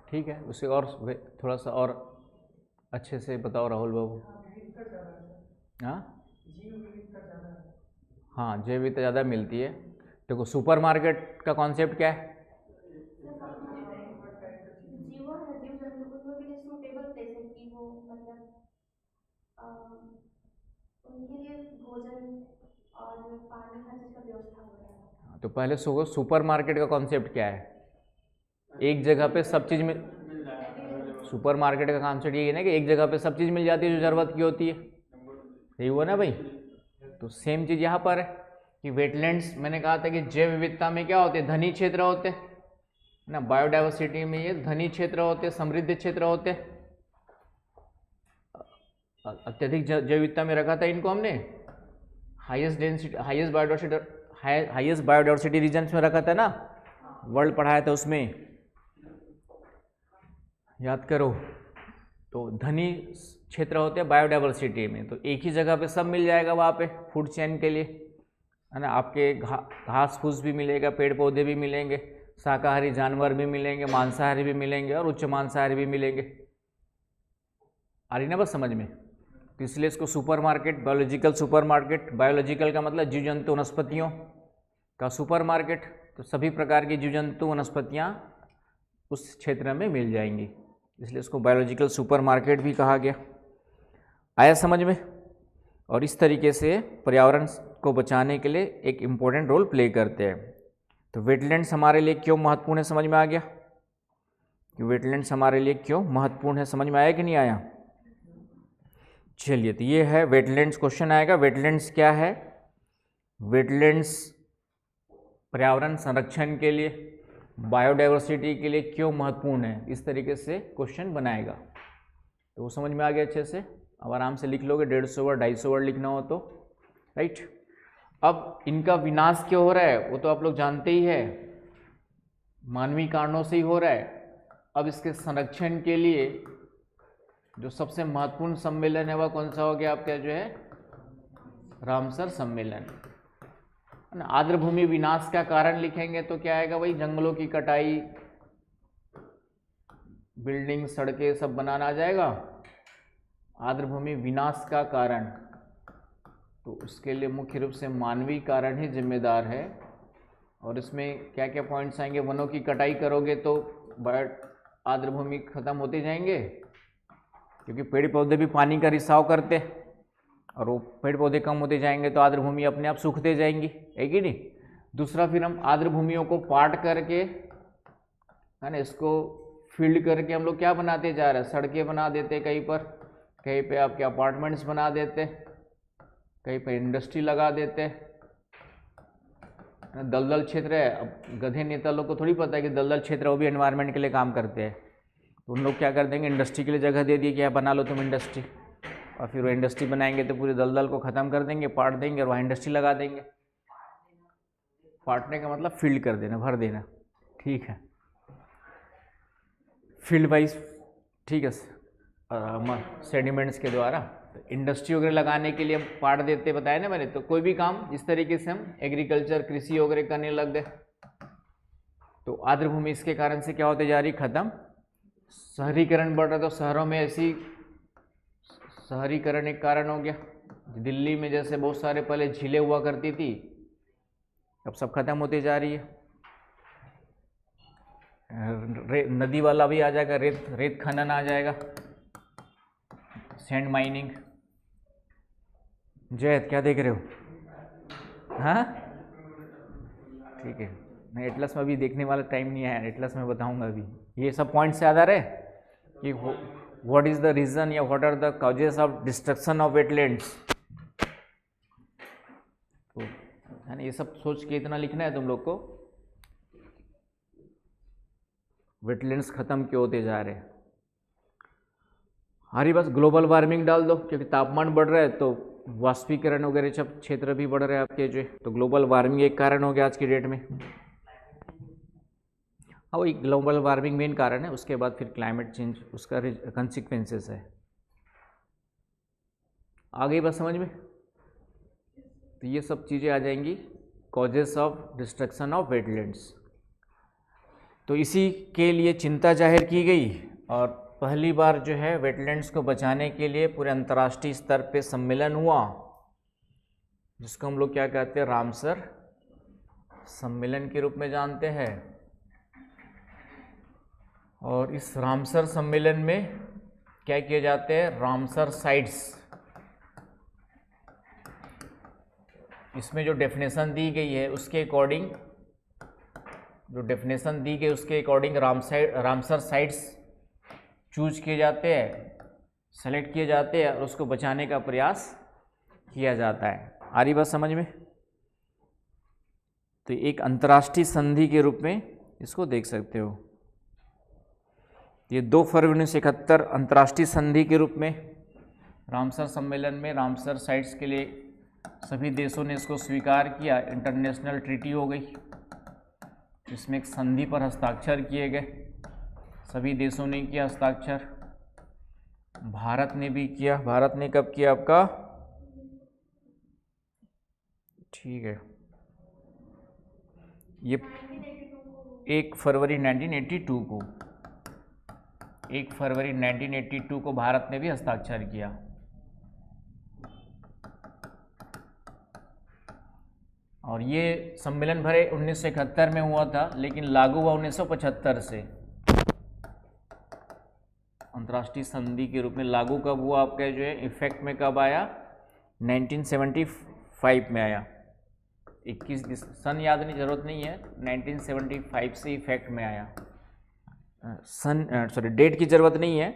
ठीक है, उसे और थोड़ा सा और अच्छे से बताओ राहुल बाबू। हाँ हाँ, जैव विविधता ज़्यादा मिलती है। देखो सुपरमार्केट का कॉन्सेप्ट क्या है? उनके लिए भोजन और पानी हर चीज का व्यवस्था हो रहा है। तो पहले सुपरमार्केट का कॉन्सेप्ट क्या है? एक जगह पे सब चीज़ में, सुपरमार्केट का कॉन्सेप्ट ये है ना कि एक जगह पे सब चीज़ मिल जाती है जो ज़रूरत की होती है। यही हुआ ना भाई। तो सेम चीज़ यहाँ पर है कि वेटलैंड्स, मैंने कहा था कि जैव विविधता में क्या होते हैं, धनी क्षेत्र होते हैं ना। बायोडाइवर्सिटी में ये धनी क्षेत्र होते हैं, समृद्ध क्षेत्र होते हैं। अत्यधिक जैव विविधता में रखा था इनको हमने, highest density, highest biodiversity regions में रखा था ना, वर्ल्ड पढ़ाया था उसमें, याद करो। तो धनी क्षेत्र होते हैं बायोडाइवर्सिटी में, तो एक ही जगह पे सब मिल जाएगा वहाँ पे फूड चेन के लिए, है ना। आपके घास फूस भी मिलेगा, पेड़ पौधे भी मिलेंगे, शाकाहारी जानवर भी मिलेंगे, मांसाहारी भी मिलेंगे और उच्च मांसाहारी भी मिलेंगे। आ रही ना बस समझ में। तो इसलिए इसको सुपरमार्केट, बायोलॉजिकल सुपरमार्केट, बायोलॉजिकल का मतलब जीव जंतु वनस्पतियों का सुपरमार्केट, तो सभी प्रकार की जीव जंतु वनस्पतियाँ उस क्षेत्र में मिल जाएंगी, इसलिए इसको बायोलॉजिकल सुपरमार्केट भी कहा गया। आया समझ में। और इस तरीके से पर्यावरण को बचाने के लिए एक इम्पोर्टेंट रोल प्ले करते हैं। तो वेटलैंड्स हमारे लिए क्यों महत्वपूर्ण है, समझ में आ गया कि वेटलैंड्स हमारे लिए क्यों महत्वपूर्ण है, समझ में आया कि नहीं आया? चलिए, तो ये है वेटलैंड्स। क्वेश्चन आएगा वेटलैंड्स क्या है। वेटलैंड्स पर्यावरण संरक्षण के लिए, बायोडाइवर्सिटी के लिए क्यों महत्वपूर्ण है, इस तरीके से क्वेश्चन बनाएगा। तो वो समझ में आ गया अच्छे से। अब आराम से लिख लोगे, 150 वर्ड 250 वर्ड लिखना हो तो, राइट। अब इनका विनाश क्यों हो रहा है वो तो आप लोग जानते ही है, मानवीय कारणों से ही हो रहा है। अब इसके संरक्षण के लिए जो सबसे महत्वपूर्ण सम्मेलन है वह कौन सा हो गया आपका, जो है रामसर सम्मेलन। आर्द्रभूमि विनाश का कारण लिखेंगे तो क्या आएगा भाई, जंगलों की कटाई, बिल्डिंग, सड़कें सब बनाना आ जाएगा। आर्द्रभूमि विनाश का कारण, तो उसके लिए मुख्य रूप से मानवीय कारण ही जिम्मेदार है। और इसमें क्या क्या पॉइंट्स आएंगे, वनों की कटाई करोगे तो आर्द्रभूमि खत्म होते जाएंगे, क्योंकि पेड़ पौधे भी पानी का रिसाव करते हैं, और वो पेड़ पौधे कम होते जाएंगे तो आर्द्रभूमि अपने आप सूखते जाएंगी, है कि नहीं। दूसरा, फिर हम आर्द्रभूमियों को पाट करके, है ना, इसको फील्ड करके हम लोग क्या बनाते जा रहे हैं, सड़कें बना देते, कहीं पे आपके अपार्टमेंट्स बना देते, कहीं पे इंडस्ट्री लगा देते। दलदल क्षेत्र है, अब गधे नेता लोग को थोड़ी पता है कि दलदल क्षेत्र वो भी एनवायरनमेंट के लिए काम करते हैं, तो उन लोग क्या कर देंगे, इंडस्ट्री के लिए जगह दे दी कि यहाँ बना लो तुम इंडस्ट्री, और फिर वो इंडस्ट्री बनाएंगे तो पूरे दलदल को ख़त्म कर देंगे, पाट देंगे और वहाँ इंडस्ट्री लगा देंगे। पाटने का मतलब फील्ड कर देना, भर देना, ठीक है, फील्ड वाइज, ठीक है, सेडिमेंट्स के द्वारा। तो इंडस्ट्री वगैरह लगाने के लिए हम पाट देते, बताया ना मैंने। तो कोई भी काम इस तरीके से हम एग्रीकल्चर, कृषि वगैरह करने लग गए, तो आर्द्रभूमि इसके कारण से क्या होते जा रही, खत्म। शहरीकरण बढ़ रहा, तो शहरों में ऐसी शहरीकरण एक कारण हो गया। दिल्ली में जैसे बहुत सारे पहले झीलें हुआ करती थी, अब सब खत्म होती जा रही है। नदी वाला भी आ जाएगा, रेत खनन आ जाएगा, सैंड माइनिंग। जयत क्या देख रहे हो? हाँ ठीक है, मैं एटलस में अभी देखने वाला टाइम नहीं आया, एटलस में बताऊंगा अभी। ये सब पॉइंट्स याद आ रहे कि व्हाट इज द रीजन या what are the causes of destruction of wetlands. तो है ना, ये सब सोच के इतना लिखना है तुम लोग को। वेटलैंड्स खत्म क्यों होते जा रहे हैं? हमारी बस ग्लोबल वार्मिंग डाल दो, क्योंकि तापमान बढ़ रहा है तो वाष्पीकरण वगैरह सब क्षेत्र भी बढ़ रहे हैं आपके जो, तो ग्लोबल वार्मिंग एक कारण हो गया आज की डेट में। हाँ वही ग्लोबल वार्मिंग मेन कारण है, उसके बाद फिर क्लाइमेट चेंज उसका कंसिक्वेंसेस है। आ गई बात समझ में? तो ये सब चीज़ें आ जाएंगी, causes of destruction of wetlands. तो इसी के लिए चिंता जाहिर की गई और पहली बार जो है वेटलैंड्स को बचाने के लिए पूरे अंतर्राष्ट्रीय स्तर पे सम्मेलन हुआ, जिसको हम लोग क्या कहते हैं, रामसर सम्मेलन के रूप में जानते हैं। और इस रामसर सम्मेलन में क्या किए जाते हैं, रामसर साइट्स। इसमें जो डेफिनेशन दी गई है उसके अकॉर्डिंग, रामसर साइट्स चूज किए जाते हैं, सेलेक्ट किए जाते हैं और उसको बचाने का प्रयास किया जाता है। आ रही बात समझ में? तो एक अंतर्राष्ट्रीय संधि के रूप में इसको देख सकते हो। ये 2 फरवरी 1971 अंतर्राष्ट्रीय संधि के रूप में रामसर सम्मेलन में रामसर साइट्स के लिए सभी देशों ने इसको स्वीकार किया, इंटरनेशनल ट्रीटी हो गई। इसमें एक संधि पर हस्ताक्षर किए गए, सभी देशों ने किया हस्ताक्षर, भारत ने भी किया। भारत ने कब किया आपका? ठीक है, ये 1 फरवरी 1982 को, 1 फरवरी 1982 को भारत ने भी हस्ताक्षर किया। और ये सम्मेलन भरे 1971 में हुआ था, लेकिन लागू हुआ 1975 से। अंतर्राष्ट्रीय संधि के रूप में लागू कब हुआ आपका जो है, इफेक्ट में कब आया? 1975 में आया। 21 सन याद नहीं, जरूरत नहीं है, 1975 से इफेक्ट में आया। डेट की जरूरत नहीं है,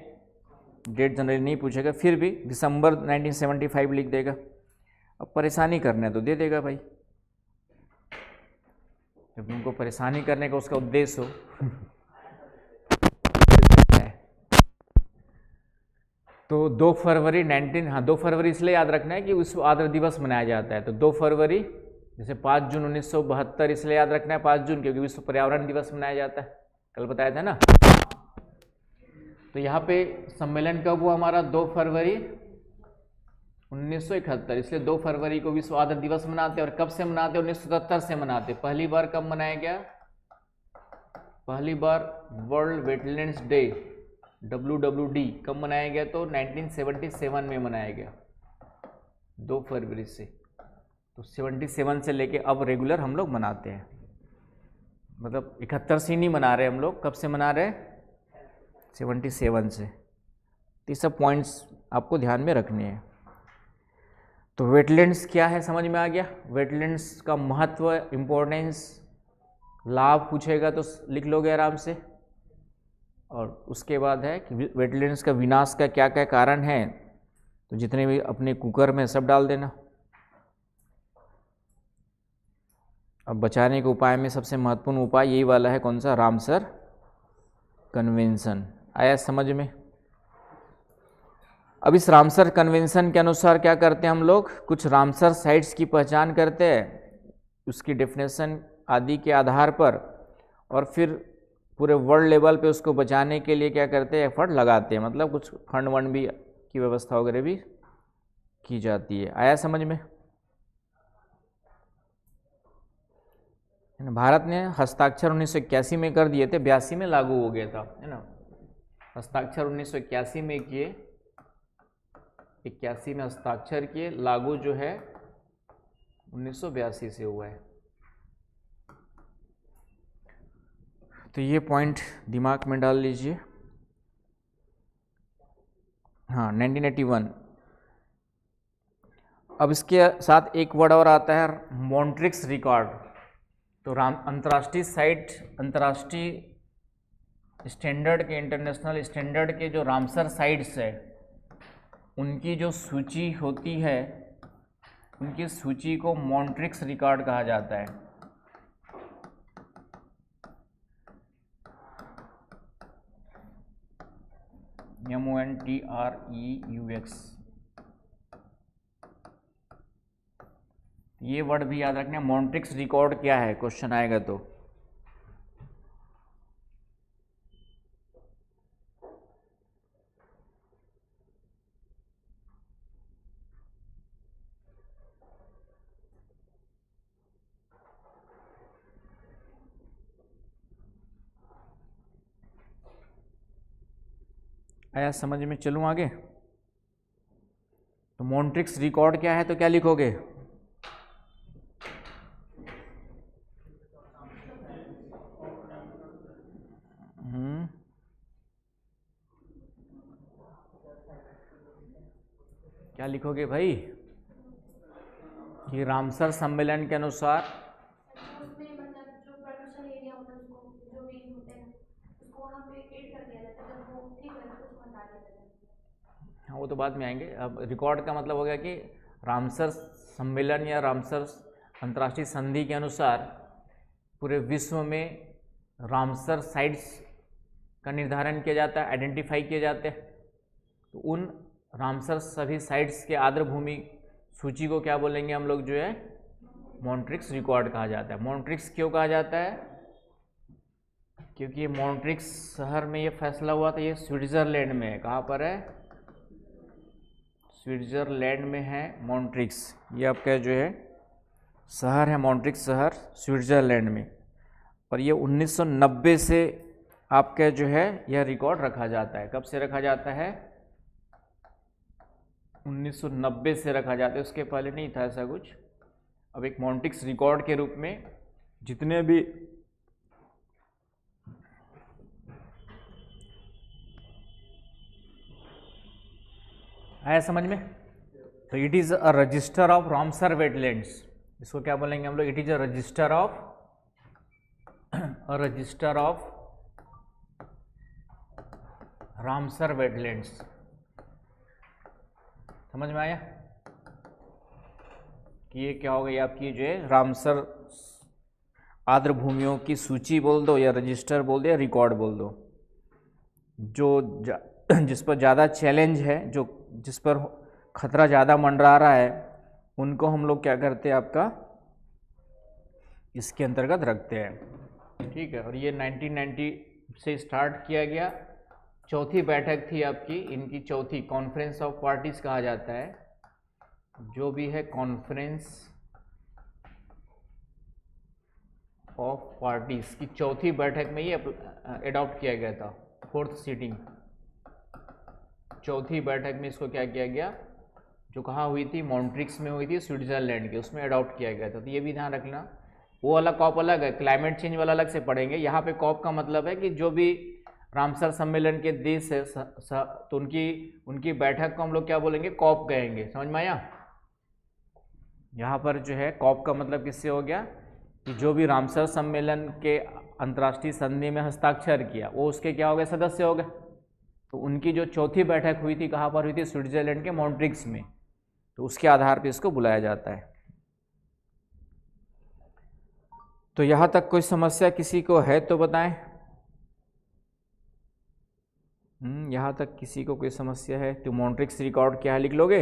डेट जनरली नहीं पूछेगा, फिर भी दिसंबर 1975 लिख देगा। अब परेशानी करना है तो दे देगा भाई, जब उनको परेशानी करने का उसका उद्देश्य हो। तो 2 फरवरी 2 फरवरी इसलिए याद रखना है कि विश्व आर्द्र दिवस मनाया जाता है। तो 2 फरवरी, जैसे 5 जून 1972 इसलिए याद रखना है 5 जून, क्योंकि विश्व पर्यावरण दिवस मनाया जाता है, कल बताया था ना। तो यहाँ पे सम्मेलन कब हुआ हमारा? 2 फरवरी 1971, इसलिए 2 फरवरी को विश्व आर्द्र दिवस मनाते हैं। और कब से मनाते हैं? 1977 से मनाते। पहली बार कब मनाया गया? पहली बार वर्ल्ड वेटलैंड्स डे WWD कब मनाया गया? तो 1977 में मनाया गया, 2 फरवरी से। तो 77 से लेके अब रेगुलर हम लोग मनाते हैं, मतलब 71 से नहीं मना रहे हम लोग। कब से मना रहे? 77 से। तो ये सब पॉइंट्स आपको ध्यान में रखने हैं। तो वेटलैंड्स क्या है समझ में आ गया। वेटलैंड्स का महत्व, इम्पोर्टेंस, लाभ पूछेगा तो लिख लोगे आराम से। और उसके बाद है कि वेटलैंड्स का विनाश का क्या क्या कारण है, तो जितने भी अपने कुकर में सब डाल देना। अब बचाने के उपाय में सबसे महत्वपूर्ण उपाय यही वाला है, कौन सा? Ramsar convention. आया समझ में? अब इस रामसर कन्वेंशन के अनुसार क्या करते हैं हम लोग? कुछ रामसर साइट्स की पहचान करते हैं, उसकी डेफिनेशन आदि के आधार पर, और फिर पूरे वर्ल्ड लेवल पे उसको बचाने के लिए क्या करते हैं? एफर्ट लगाते हैं, मतलब कुछ फंड वंड भी की व्यवस्था वगैरह भी की जाती है। आया समझ में? भारत ने हस्ताक्षर 1981 में कर दिए थे, 82 में लागू हो गया था, है ना। हस्ताक्षर 1981 में किए, 81 में हस्ताक्षर किए, लागू जो है 1982 से हुआ है। तो ये पॉइंट दिमाग में डाल लीजिए। हाँ 1981। अब इसके साथ एक वर्ड और आता है मॉन्ट्रिक्स रिकॉर्ड। तो अंतर्राष्ट्रीय साइट, अंतर्राष्ट्रीय स्टैंडर्ड के, इंटरनेशनल स्टैंडर्ड के जो रामसर साइट्स है उनकी जो सूची होती है, उनकी सूची को मॉन्ट्रिक्स रिकॉर्ड कहा जाता है। MONTREUX। ये वर्ड भी याद रखना, मॉन्ट्रिक्स रिकॉर्ड क्या है, क्वेश्चन आएगा तो। आया समझ में? चलूं आगे। तो मॉन्ट्रिक्स रिकॉर्ड क्या है तो क्या लिखोगे? क्या लिखोगे भाई? कि रामसर सम्मेलन के अनुसार उसमें मतलब जो प्रोडक्शन एरिया होता है उसको, जो भी होते हैं उसको वहाँ पे ऐड कर दिया जाता है, जब वो ठीक है तो उसको हटा दिया जाता है। हाँ वो तो बाद में आएंगे। अब रिकॉर्ड का मतलब हो गया कि रामसर सम्मेलन या रामसर अंतर्राष्ट्रीय संधि के अनुसार पूरे विश्व में रामसर साइट्स का निर्धारण किया जाता है, आइडेंटिफाई किए जाते हैं। तो उन रामसर सभी साइट्स के आर्द्र भूमि सूची को क्या बोलेंगे हम लोग, जो है मॉन्ट्रिक्स रिकॉर्ड कहा जाता है। मॉन्ट्रिक्स क्यों कहा जाता है? क्योंकि मॉन्ट्रिक्स शहर में ये फैसला हुआ था, ये स्विट्जरलैंड में है। कहाँ पर है? स्विट्जरलैंड में है मॉन्ट्रिक्स। ये आपका जो है शहर है, मॉन्ट्रिक्स शहर स्विट्जरलैंड में। और ये 1990 से आपका जो है यह रिकॉर्ड रखा जाता है। कब से रखा जाता है? 1990 से रखा जाता है, उसके पहले नहीं था ऐसा कुछ। अब एक मॉन्ट्रिक्स रिकॉर्ड के रूप में जितने भी आया समझ में? तो it is a resistor of Ramsar wetlands. इसको क्या बोलेंगे हम लोग? It is a resistor of Ramsar wetlands. समझ में आया कि ये क्या हो गई आपकी जो है रामसर आर्द्र भूमियों की सूची बोल दो, या रजिस्टर बोल दो, या रिकॉर्ड बोल दो। जिस पर ज़्यादा चैलेंज है, जिस पर खतरा ज़्यादा मंडरा रहा है, उनको हम लोग क्या करते हैं, आपका इसके अंतर्गत रखते हैं। ठीक है। और ये 1990 से स्टार्ट किया गया। चौथी बैठक थी आपकी, इनकी चौथी, कॉन्फ्रेंस ऑफ पार्टीज कहा जाता है। जो भी है कॉन्फ्रेंस ऑफ पार्टीज की चौथी बैठक में ये एडॉप्ट किया गया था। फोर्थ सीटिंग, चौथी बैठक में इसको क्या किया गया, जो कहाँ हुई थी, मॉन्ट्रिक्स में हुई थी, स्विट्जरलैंड के, उसमें अडॉप्ट किया गया था। तो ये भी ध्यान रखना। वो वाला कॉप अलग है, क्लाइमेट चेंज वाला अलग से पढ़ेंगे। यहाँ पे कॉप का मतलब है कि जो भी रामसर सम्मेलन के देश है तो उनकी बैठक को हम लोग क्या बोलेंगे, कॉप कहेंगे। समझ में आया? यहाँ पर जो है कॉप का मतलब किससे हो गया कि जो भी रामसर सम्मेलन के अंतर्राष्ट्रीय संधि में हस्ताक्षर किया वो उसके क्या हो गए, सदस्य हो गए। तो उनकी जो चौथी बैठक हुई थी कहाँ पर हुई थी, स्विट्जरलैंड के मॉन्ट्रिक्स में। तो उसके आधार पर इसको बुलाया जाता है। तो यहाँ तक कोई समस्या किसी को है तो बताएं। यहाँ तक किसी को कोई समस्या है तो मॉन्ट्रिक्स रिकॉर्ड क्या है लिख लोगे।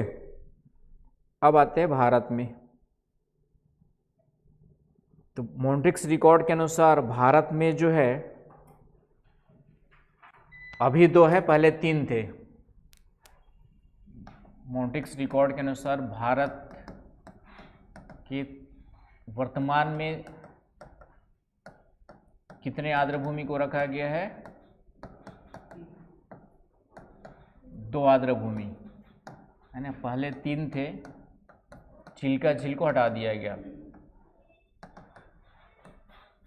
अब आते हैं भारत में। तो मॉन्ट्रिक्स रिकॉर्ड के अनुसार भारत में जो है अभी 2 है, पहले 3 थे। मॉन्ट्रिक्स रिकॉर्ड के अनुसार भारत की वर्तमान में कितने आर्द्र भूमि को रखा गया है, 2 आर्द्र भूमि है ना। पहले 3 थे, चिल्का झील को हटा दिया गया।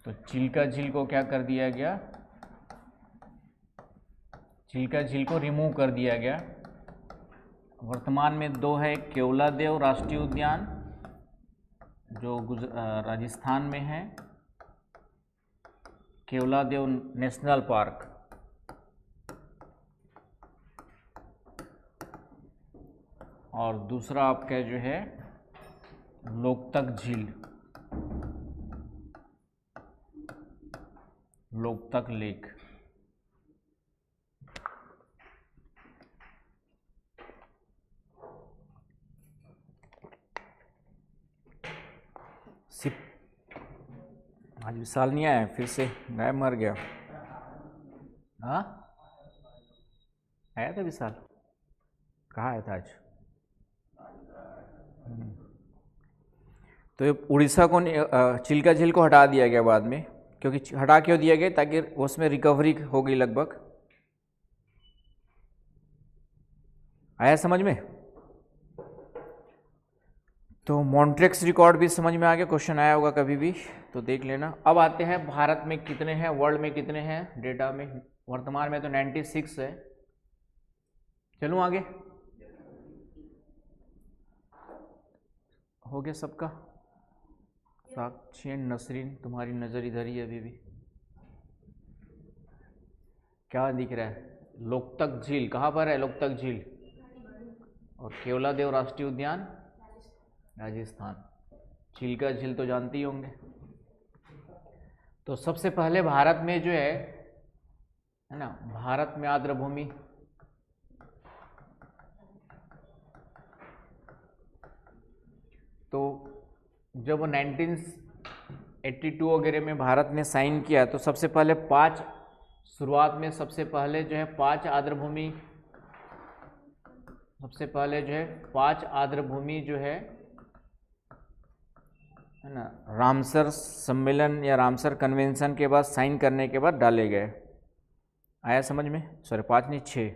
तो चिल्का झील को क्या कर दिया गया, चिल्का झील को रिमूव कर दिया गया। वर्तमान में दो है, केवलादेव राष्ट्रीय उद्यान जो राजस्थान में है, केवलादेव नेशनल पार्क, और दूसरा आपका जो है लोकतक झील, लोकतक लेक। सिप आज विशाल नहीं आया, फिर से गायब, मर गया। हाँ आया था विशाल, कहाँ आया था आज? तो ये उड़ीसा को चिल्का झील को हटा दिया गया बाद में, क्योंकि हटा क्यों दिया गया, ताकि उसमें रिकवरी हो गई लगभग। आया समझ में? तो मॉन्ट्रेक्स रिकॉर्ड भी समझ में आ गया, क्वेश्चन आया होगा कभी भी तो देख लेना। अब आते हैं भारत में कितने हैं, वर्ल्ड में कितने हैं डेटा में। वर्तमान में तो 96 है। चलूँ आगे, हो गया सबका। साक्षी नसरीन, तुम्हारी नज़र इधर ही है अभी भी। क्या दिख रहा है? लोकतक झील कहाँ पर है? लोकतक झील और केवलादेव राष्ट्रीय उद्यान राजस्थान। चिल्का झील तो जानते ही होंगे। तो सबसे पहले भारत में जो है ना, भारत में आर्द्रभूमि, तो जब 1982 वगैरह में भारत ने साइन किया तो सबसे पहले 5, शुरुआत में सबसे पहले जो है 5 आर्द्रभूमि, सबसे पहले जो है 5 आर्द्रभूमि जो है ना, रामसर सम्मेलन या रामसर कन्वेंशन के बाद साइन करने के बाद डाले गए। आया समझ में? सॉरी 5 नहीं 6।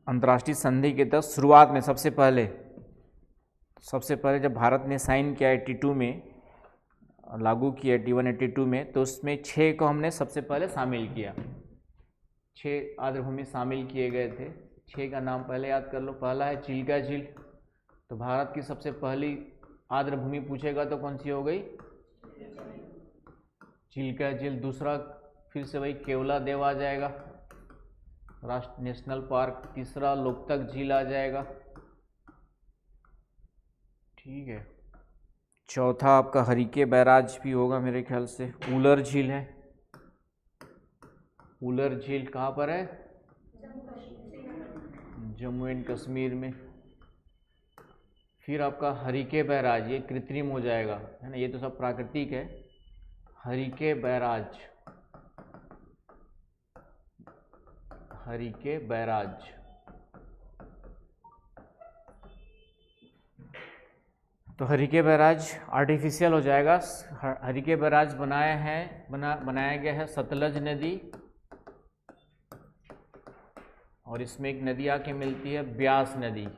अंतर्राष्ट्रीय संधि के तहत शुरुआत में सबसे पहले जब भारत ने साइन किया 82 में, लागू किया 81-82 में, तो उसमें 6 को हमने सबसे पहले शामिल किया। 6 आर्द्रभूमि शामिल किए गए थे। 6 का नाम पहले याद कर लो। पहला है चिल्का झील, तो भारत की सबसे पहली आर्द्रभूमि पूछेगा तो कौन सी हो गई? चिल्का झील। दूसरा फिर से वही केवलादेव आ जाएगा, राष्ट्र नेशनल पार्क। तीसरा लोकतक झील आ जाएगा, ठीक है। चौथा आपका हरिके बैराज भी होगा मेरे ख्याल से। उलर झील है, उलर झील कहाँ पर है? जम्मू एंड कश्मीर में। फिर आपका हरिके बैराज, ये कृत्रिम हो जाएगा है ना, ये तो सब प्राकृतिक है। Harike barrage, Harike barrage. तो हरिके बैराज आर्टिफिशियल हो जाएगा। हरिके बैराज बनाया गया है सतलज नदी, और इसमें एक नदी आके मिलती है ब्यास नदी।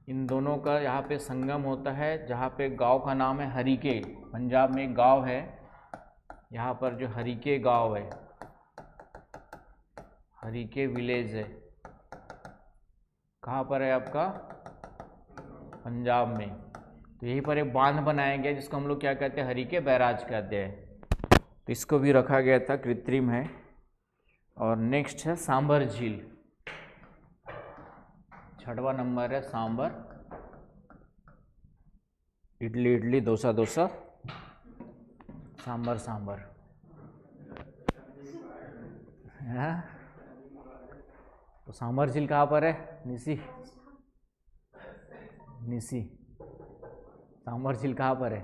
इन दोनों का यहाँ पे संगम होता है, जहाँ पे गांव का नाम है हरिके। पंजाब में एक गांव है यहाँ पर जो हरिके गांव है, हरिके विलेज है। कहाँ पर है आपका? पंजाब में। तो यहीं पर एक बांध बनाया गया जिसको हम लोग क्या कहते हैं? हरिके बैराज कहते हैं। तो इसको भी रखा गया था, कृत्रिम है। और नेक्स्ट है सांबर झील, 6वां नंबर है सांबर। इडली इडली डोसा डोसा, सांबर सांबर। तो सांबर झील कहाँ पर है? निसी, निसी। सांबर झील कहाँ पर है?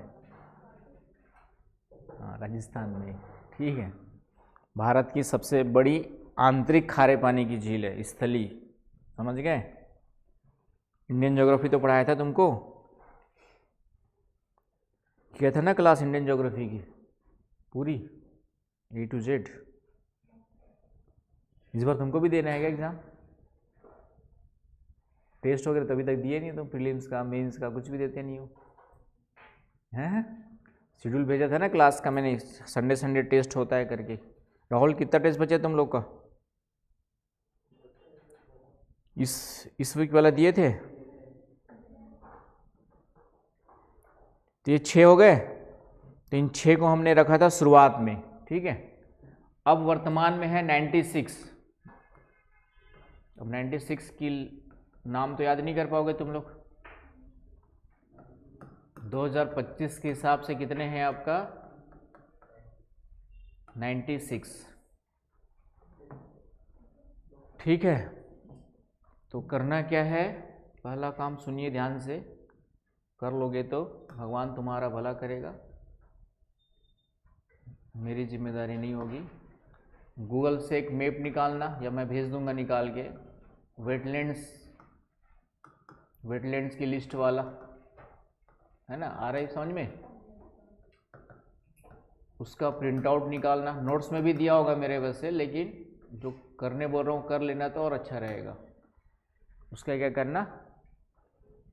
हाँ राजस्थान में, ठीक है। भारत की सबसे बड़ी आंतरिक खारे पानी की झील है, स्थली। समझ गए? इंडियन ज्योग्राफी तो पढ़ाया था तुमको, किया था ना क्लास इंडियन ज्योग्राफी की पूरी A to Z। इस बार तुमको भी देना है क्या एग्जाम? टेस्ट वगैरह तभी तक दिए नहीं, तुम प्रीलिम्स का मेंस का कुछ भी देते नहीं हो हैं। शेड्यूल भेजा था ना क्लास का मैंने, संडे संडे टेस्ट होता है करके। राहुल कितना टेस्ट बचे तुम लोग का? इस वीक वाला दिए थे तो ये 6 हो गए। तो इन 6 को हमने रखा था शुरुआत में, ठीक है। अब वर्तमान में है 96। अब 96 की नाम तो याद नहीं कर पाओगे तुम लोग। 2025 के हिसाब से कितने हैं आपका? 96, ठीक है। तो करना क्या है, पहला काम सुनिए ध्यान से, कर लोगे तो भगवान तुम्हारा भला करेगा, मेरी जिम्मेदारी नहीं होगी। गूगल से एक मैप निकालना, या मैं भेज दूंगा निकाल के, वेटलैंड्स की लिस्ट वाला, है ना, आ रही समझ में? उसका प्रिंट आउट निकालना, नोट्स में भी दिया होगा मेरे वैसे, लेकिन जो करने बोल रहा हूँ कर लेना तो और अच्छा रहेगा। उसका क्या करना,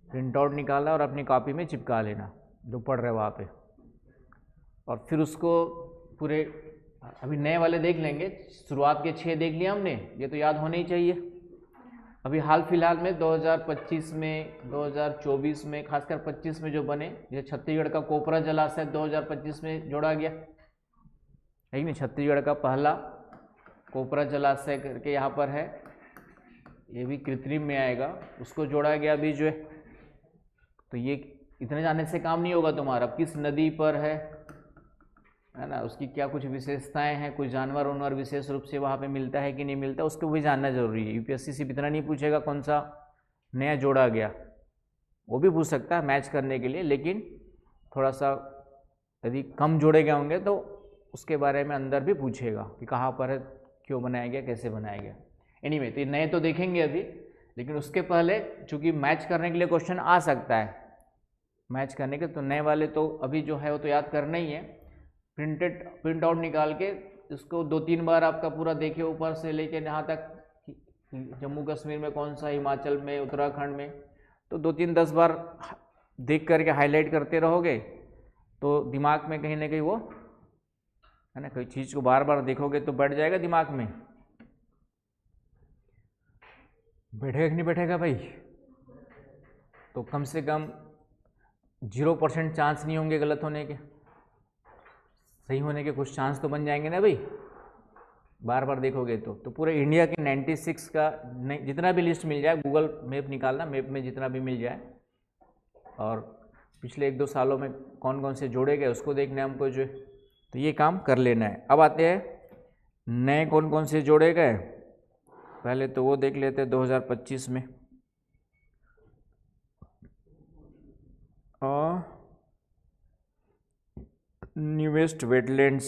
प्रिंट आउट निकालना और अपनी कॉपी में चिपका लेना जो पढ़ रहे वहाँ पे। और फिर उसको पूरे, अभी नए वाले देख लेंगे, शुरुआत के 6 देख लिया हमने, ये तो याद होने ही चाहिए। अभी हाल फिलहाल में 2025 में, 2024 में, खासकर 25 में जो बने, जैसे छत्तीसगढ़ का कोपरा जलाशय 2025 में जोड़ा गया है कि नहीं। छत्तीसगढ़ का पहला कोपरा जलाशय करके यहाँ पर है, ये भी कृत्रिम में आएगा, उसको जोड़ा गया अभी जो है। तो ये इतने जाने से काम नहीं होगा तुम्हारा, किस नदी पर है ना, उसकी क्या कुछ विशेषताएं हैं, कुछ जानवर उनवर विशेष रूप से वहाँ पे मिलता है कि नहीं मिलता, उसको भी जानना जरूरी है। यूपीएससी सिर्फ इतना नहीं पूछेगा कौन सा नया जोड़ा गया, वो भी पूछ सकता है मैच करने के लिए, लेकिन थोड़ा सा यदि कम जोड़े गए होंगे तो उसके बारे में अंदर भी पूछेगा कि कहाँ पर है, क्यों बनाया गया, कैसे बनाया गया। एनीवे, तो ये नए तो देखेंगे अभी, लेकिन उसके पहले चूंकि मैच करने के लिए क्वेश्चन आ सकता है, मैच करने के, तो नए वाले तो अभी जो है वो तो याद करना ही है। प्रिंट आउट निकाल के इसको 2-3 बार आपका पूरा देखिए, ऊपर से लेके यहाँ तक, जम्मू कश्मीर में कौन सा, हिमाचल में, उत्तराखंड में, तो 2-3-10 बार देख करके हाईलाइट करते रहोगे तो दिमाग में कहीं ना कहीं वो, है ना, कोई चीज़ को बार बार देखोगे तो बैठ जाएगा दिमाग में। बैठेगा कि नहीं बैठेगा भाई? तो कम से कम 0% चांस नहीं होंगे गलत होने के, सही होने के कुछ चांस तो बन जाएंगे ना भाई, बार बार देखोगे तो पूरे इंडिया के 96 का जितना भी लिस्ट मिल जाए, गूगल मैप निकालना, मैप में जितना भी मिल जाए, और पिछले 1-2 सालों में कौन कौन से जोड़े गए उसको देखना है हमको जो है, तो ये काम कर लेना है। अब आते हैं नए कौन कौन से जोड़े गए, पहले तो वो देख लेते हैं 2025 में। न्यूएस्ट वेटलैंड्स,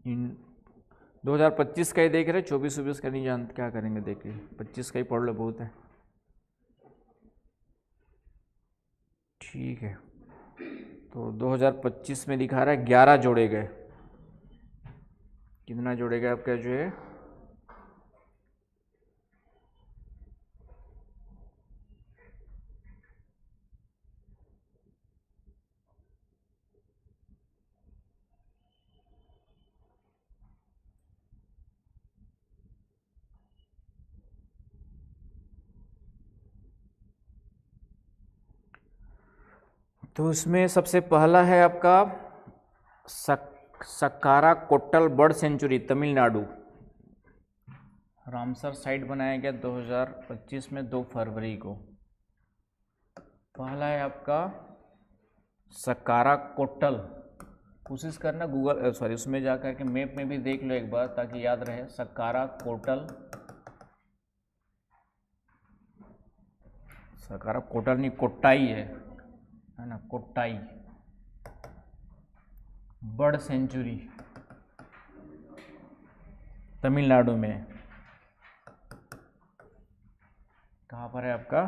इन 2025 का ही देख रहे, 24-24 का नहीं जानते, क्या करेंगे देखिए, 25 का ही पढ़ लो बहुत है, ठीक है। तो 2025 में दिखा रहा है 11 जोड़े गए। कितना जोड़े गए आपका जो है, तो इसमें सबसे पहला है आपका Sakkara Kottai bird sanctuary, Tamil Nadu, Ramsar site बनाया गया 2025 में 2 फरवरी को। पहला है आपका सक्कारा कोट्टल, कोशिश करना गूगल सॉरी उसमें जाकर के मैप में भी देख लो एक बार ताकि याद रहे। सक्कारा कोट्टल, सक्कारा कोट्टल नहीं, कोट्टाई है ना, कोट्टाई बर्ड सेंचुरी तमिलनाडु में। कहाँ पर है आपका,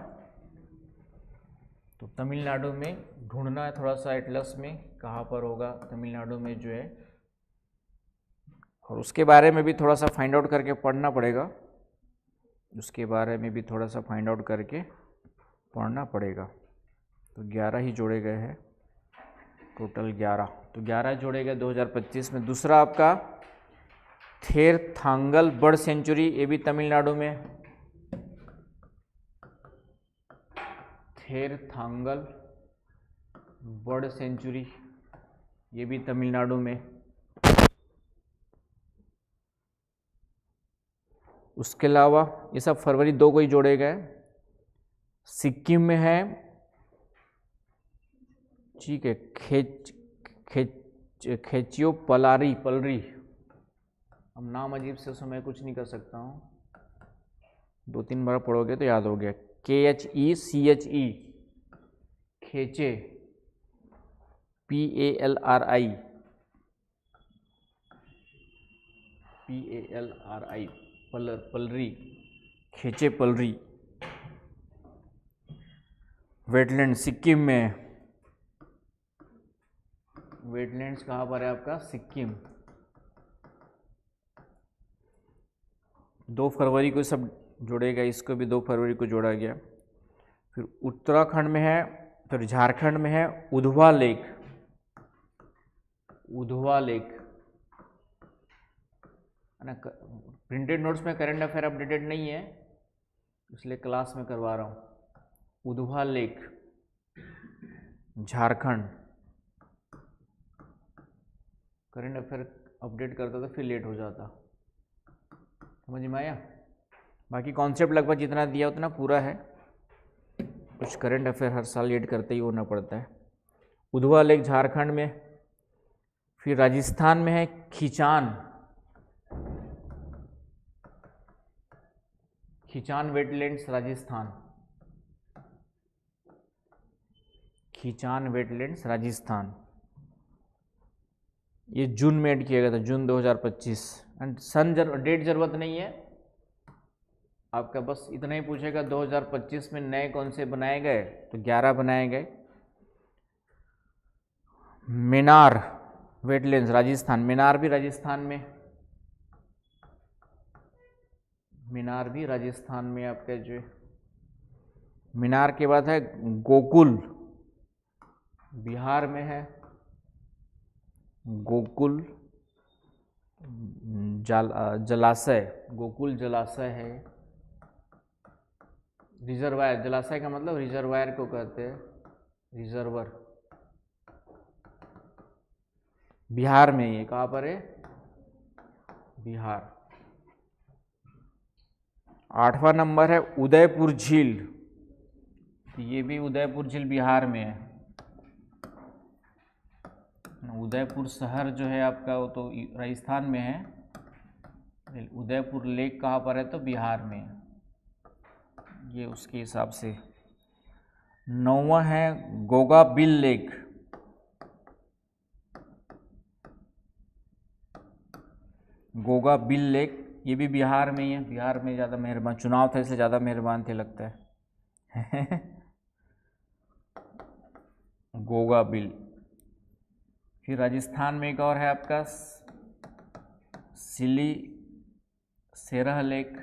तो तमिलनाडु में ढूंढना है थोड़ा सा एटलस में, कहाँ पर होगा तमिलनाडु में जो है। और उसके बारे में भी थोड़ा सा फाइंड आउट करके पढ़ना पड़ेगा, उसके बारे में भी थोड़ा सा फाइंड आउट करके पढ़ना पड़ेगा। तो 11 ही जोड़े गए हैं, टोटल 11, तो 11 जोड़े गए 2025 में। दूसरा आपका थेरथांगल बर्ड सेंचुरी, ये भी तमिलनाडु में, थेरथांगल बर्ड सेंचुरी, ये भी तमिलनाडु में। उसके अलावा ये सब फरवरी 2 को ही जोड़े गए। सिक्किम में है, ठीक है, खेचियो पलरी, अब नाम अजीब से, उसमें कुछ नहीं कर सकता हूँ, 2-3 बार पढ़ोगे तो याद हो गया। KHECHE, खेचे, PALRI, Palri, खेचे Palri, wetland Sikkim में। वेटलैंड्स कहाँ पर है आपका? सिक्किम। 2 फरवरी को सब जोड़ेगा, इसको भी 2 फरवरी को जोड़ा गया। फिर उत्तराखंड में है, फिर झारखंड में है उधवा लेक, है ना। प्रिंटेड नोट्स में करंट अफेयर अपडेटेड नहीं है, इसलिए क्लास में करवा रहा हूँ। Udhwa lake, Jharkhand. Current affair update करता तो फिर लेट हो जाता, समझ में आया। बाकी कॉन्सेप्ट लगभग जितना दिया उतना पूरा है, कुछ करंट अफेयर हर साल लेट करते ही होना पड़ता है। उधवा लेक झारखंड में। फिर राजस्थान में है खींचान वेटलैंड्स, राजस्थान, खींचान वेटलैंड्स राजस्थान। ये जून में ऐड किया गया था, जून 2025। एंड सन डेट जरूरत नहीं है आपका, बस इतना ही पूछेगा 2025 में नए कौन से बनाए गए, तो 11 बनाए गए। मेनार वेटलैंड्स राजस्थान, मेनार भी राजस्थान में, मीनार भी राजस्थान में आपका जो। मीनार के बाद है गोकुल, बिहार में है गोकुल जलाशय, गोकुल जलाशय है। रिजर्वायर, जलाशय का मतलब रिजर्वायर को कहते हैं, रिजर्वर। बिहार में, ये कहाँ पर है? बिहार। 8वां नंबर है उदयपुर झील, तो ये भी उदयपुर झील बिहार में है। उदयपुर शहर जो है आपका वो तो राजस्थान में है, उदयपुर लेक कहाँ पर है? तो बिहार में, ये उसके हिसाब से। 9वां है Goga bill lake, Goga bill lake, ये भी बिहार में ही है। बिहार में ज़्यादा मेहरबान, चुनाव था इसलिए ज़्यादा मेहरबान थे लगता है। गोगा बिल। फिर राजस्थान में एक और है आपका सिली सेरह लेक,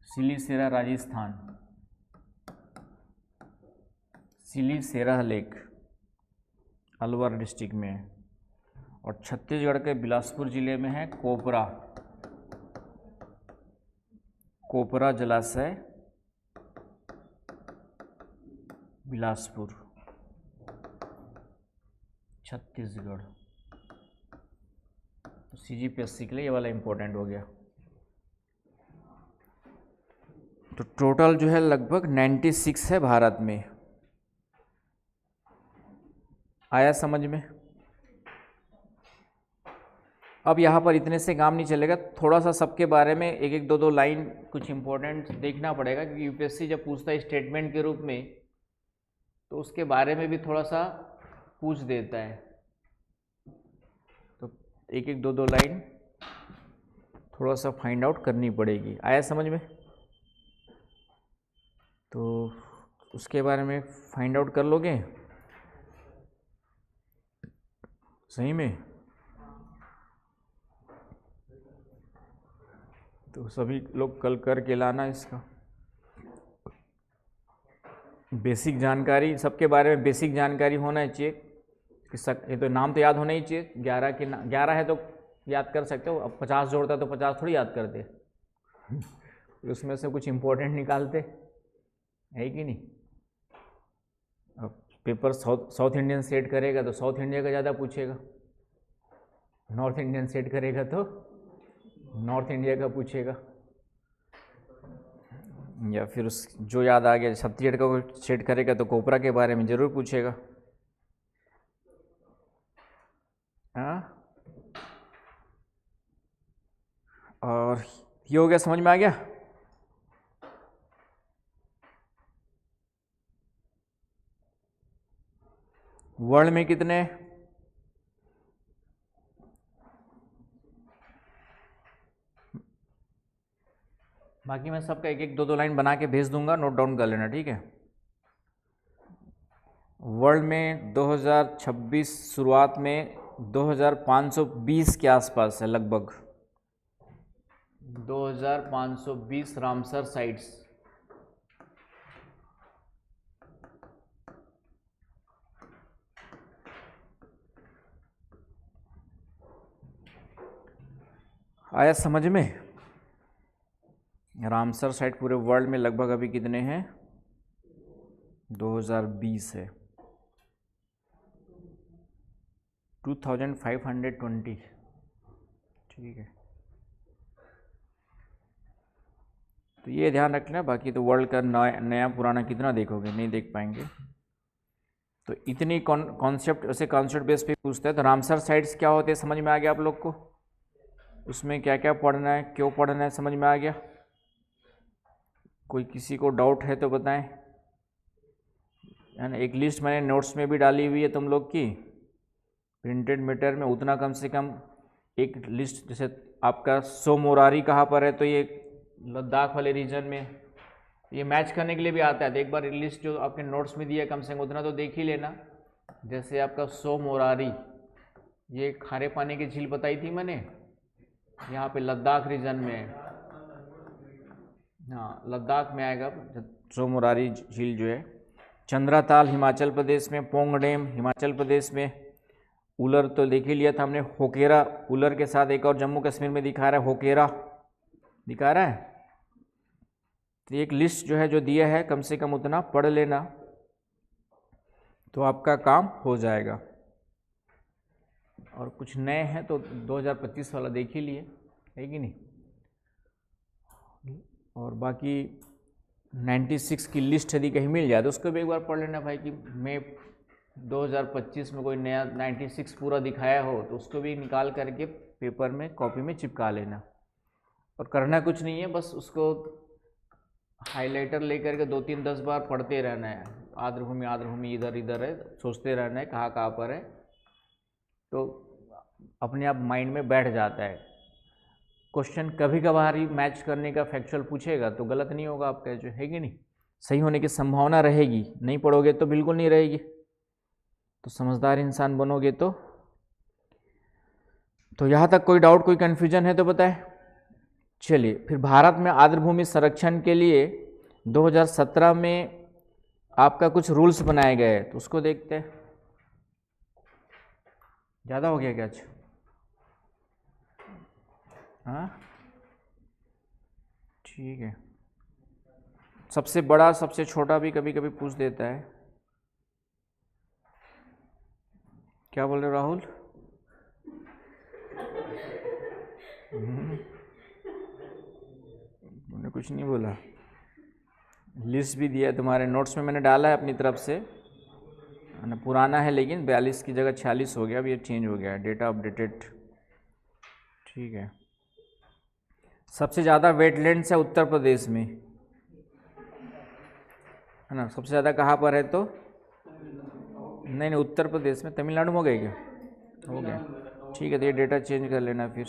सिली सेरा राजस्थान, सिली सेरह लेक अलवर डिस्ट्रिक्ट में है। और छत्तीसगढ़ के बिलासपुर जिले में है कोपरा जलाशय, बिलासपुर, छत्तीसगढ़। तो CGPSC के लिए ये वाला इंपॉर्टेंट हो गया। तो टोटल जो है लगभग 96 है भारत में। आया समझ में? अब यहाँ पर इतने से काम नहीं चलेगा, थोड़ा सा सबके बारे में एक एक दो लाइन कुछ इंपॉर्टेंट देखना पड़ेगा, क्योंकि यूपीएससी जब पूछता है स्टेटमेंट के रूप में तो उसके बारे में भी थोड़ा सा पूछ देता है, तो एक एक दो लाइन थोड़ा सा फाइंड आउट करनी पड़ेगी। आया समझ में? तो उसके बारे में फाइंड आउट कर लोगे सही में? तो सभी लोग कल करके लाना इसका बेसिक जानकारी, सबके बारे में बेसिक जानकारी होना चाहिए कि ये तो नाम तो याद होना ही चाहिए। 11 के 11 है तो याद कर सकते हो, अब 50 जोड़ता तो 50 थोड़ी याद करते उसमें से कुछ इम्पोर्टेंट निकालते, है कि नहीं। अब पेपर साउथ इंडियन सेट करेगा तो साउथ इंडिया का ज़्यादा पूछेगा, नॉर्थ इंडियन सेट करेगा तो नॉर्थ इंडिया का पूछेगा, या फिर उस जो याद आ गया छत्तीसगढ़ का सेट करेगा तो कोपरा के बारे में ज़रूर पूछेगा। हाँ, और ये हो गया, समझ में आ गया। वर्ल्ड में कितने, बाकी मैं सबका एक एक दो दो लाइन बना के भेज दूंगा, नोट डाउन कर लेना, ठीक है। वर्ल्ड में 2026 शुरुआत में 2520 के आसपास है, लगभग 2520 रामसर साइट्स। आया समझ में। रामसर साइट पूरे वर्ल्ड में लगभग अभी कितने हैं, 2020 है 2520, ठीक है। तो ये ध्यान रखना, बाकी तो वर्ल्ड का नया पुराना कितना देखोगे, नहीं देख पाएंगे। तो इतनी कॉन्सेप्ट, ऐसे कॉन्सेप्ट बेस पे पूछते हैं। तो रामसर साइट्स क्या होते हैं समझ में आ गया आप लोग को, उसमें क्या क्या पढ़ना है, क्यों पढ़ना है, समझ में आ गया। कोई किसी को डाउट है तो बताएं, है ना। एक लिस्ट मैंने नोट्स में भी डाली हुई है तुम लोग की, प्रिंटेड मैटर में उतना कम से कम एक लिस्ट। जैसे आपका सो मोरारी कहाँ पर है, तो ये लद्दाख वाले रीजन में, ये मैच करने के लिए भी आता है। तो एक बार लिस्ट जो आपके नोट्स में दिया कम से कम उतना तो देख ही लेना। जैसे आपका सो मोरारी, ये खारे पानी की झील बताई थी मैंने, यहाँ पे लद्दाख रीजन में, हाँ लद्दाख में आएगा सो मोरारी झील जो है। चंद्राताल हिमाचल प्रदेश में, पोंग डैम हिमाचल प्रदेश में, उलर तो देख ही लिया था हमने, होकेरा उलर के साथ एक और जम्मू कश्मीर में दिखा रहा है, होकेरा दिखा रहा है। तो एक लिस्ट जो है जो दिया है कम से कम उतना पढ़ लेना, तो आपका काम हो जाएगा। और कुछ नए हैं तो 2025 वाला देख ही लिए, है कि नहीं। और बाकी 96 की लिस्ट यदि कहीं मिल जाए तो उसको भी एक बार पढ़ लेना भाई, कि मैं 2025 में कोई नया 96 पूरा दिखाया हो तो उसको भी निकाल करके पेपर में कॉपी में चिपका लेना। और करना कुछ नहीं है, बस उसको हाइलाइटर लेकर के 2-3-10 बार पढ़ते रहना है। आर्द्रभूमि इधर इधर है, सोचते रहना है कहाँ पर है, तो अपने आप माइंड में बैठ जाता है। क्वेश्चन कभी कभार ही मैच करने का फैक्चुअल पूछेगा तो गलत नहीं होगा आपका, जो है कि नहीं, सही होने की संभावना रहेगी। नहीं पढ़ोगे तो बिल्कुल नहीं रहेगी। तो समझदार इंसान बनोगे तो यहाँ तक कोई डाउट, कोई कन्फ्यूजन है तो बताएं। चलिए फिर, भारत में आर्द्रभूमि संरक्षण के लिए 2017 में आपका कुछ रूल्स बनाए गए, तो उसको देखते हैं। ज़्यादा हो गया क्या आज? हाँ ठीक है। सबसे बड़ा सबसे छोटा भी कभी कभी पूछ देता है। क्या बोल रहे राहुल? मैंने कुछ नहीं बोला। लिस्ट भी दिया है तुम्हारे नोट्स में, मैंने डाला है अपनी तरफ से, पुराना है लेकिन 42 की जगह 46 हो गया, अब ये चेंज हो गया है, डेटा अपडेटेड, ठीक है। सबसे ज़्यादा वेटलैंड्स है उत्तर प्रदेश में, है ना। सबसे ज़्यादा कहाँ पर है तो नहीं उत्तर प्रदेश में, तमिलनाडु में हो गए क्या? हो गया, ठीक है। तो ये डेटा चेंज कर लेना फिर।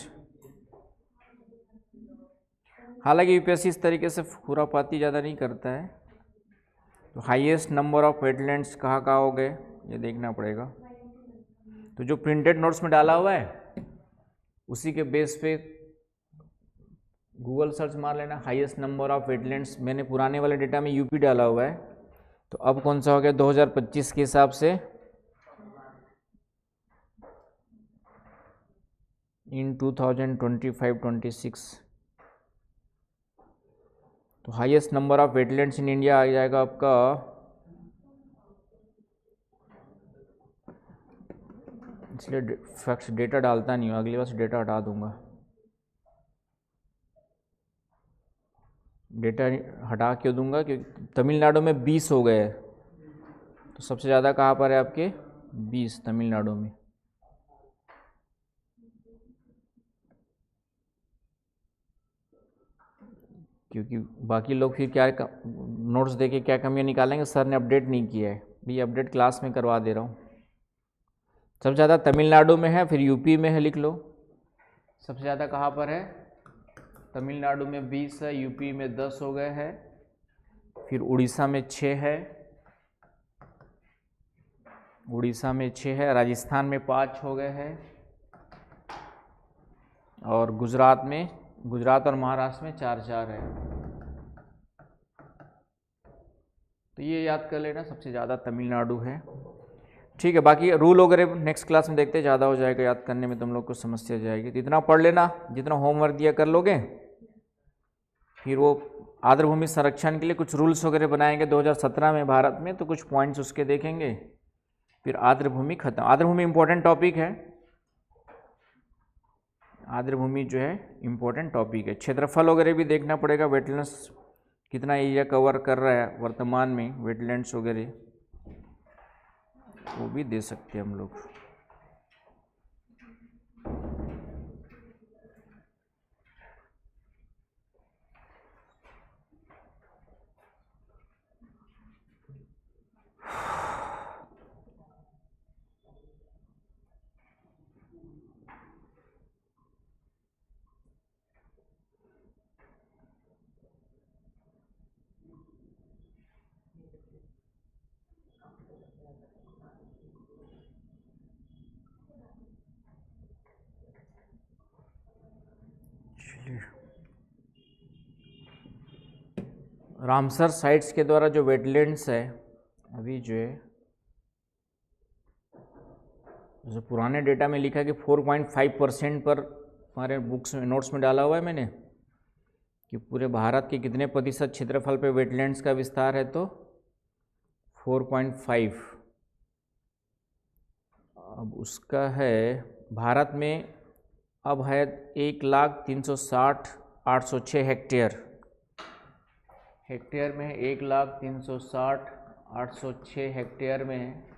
हालांकि यूपीएससी इस तरीके से खुरापाती ज़्यादा नहीं करता है। तो हाईएस्ट नंबर ऑफ वेटलैंड्स कहाँ हो गए ये देखना पड़ेगा। तो जो प्रिंटेड नोट्स में डाला हुआ है उसी के बेस पे गूगल सर्च मार लेना, हाईएस्ट नंबर ऑफ वेटलैंड्स। मैंने पुराने वाले डेटा में यूपी डाला हुआ है, तो अब कौन सा हो गया 2025 के हिसाब से इन 2025-26, तो highest number of wetlands in India आ जाएगा आपका, इसलिए फैक्ट डेटा डालता नहीं हूँ, अगली बार से डेटा हटा दूंगा। डेटा हटा क्यों दूंगा, क्योंकि तमिलनाडु में 20 हो गए, तो सबसे ज़्यादा कहाँ पर है आपके 20 तमिलनाडु में। क्योंकि बाकी लोग फिर क्या नोट्स देके क्या कमियाँ निकालेंगे, सर ने अपडेट नहीं किया है, भी अपडेट क्लास में करवा दे रहा हूँ। सबसे ज़्यादा तमिलनाडु में है, फिर यूपी में है, लिख लो। सबसे ज़्यादा कहाँ पर है, तमिलनाडु में 20 है, यूपी में 10 हो गए हैं, फिर उड़ीसा में 6 है, उड़ीसा में 6 है, राजस्थान में 5 हो गए हैं, और गुजरात और महाराष्ट्र में 4 है। तो ये याद कर लेना, सबसे ज़्यादा तमिलनाडु है। ठीक है, बाकी रूल वगैरह नेक्स्ट क्लास में देखते, ज़्यादा हो जाएगा याद करने में, तुम लोग को समस्या जाएगी। तो इतना पढ़ लेना, जितना होमवर्क दिया कर लोगे। फिर वो आर्द्रभूमि संरक्षण के लिए कुछ रूल्स वगैरह बनाएंगे 2017 में भारत में, तो कुछ पॉइंट्स उसके देखेंगे। फिर आर्द्रभूमि खत्म। आर्द्रभूमि इंपॉर्टेंट टॉपिक है, आर्द्रभूमि जो है इंपॉर्टेंट टॉपिक है। क्षेत्रफल वगैरह भी देखना पड़ेगा, वेटलैंड्स कितना एरिया कवर कर रहा है वर्तमान में, वेटलैंड्स वगैरह वो भी दे सकते हैं हम लोग। रामसर साइट्स के द्वारा जो वेटलैंड्स है अभी जो है, जो पुराने डेटा में लिखा है कि 4.5% पर, हमारे बुक्स में नोट्स में डाला हुआ है मैंने कि पूरे भारत के कितने प्रतिशत क्षेत्रफल पे वेटलैंड्स का विस्तार है, तो 4.5। अब उसका है भारत में अब है 1,360,806 हेक्टेयर। हेक्टेयर में 1,360,806 हेक्टेयर में है।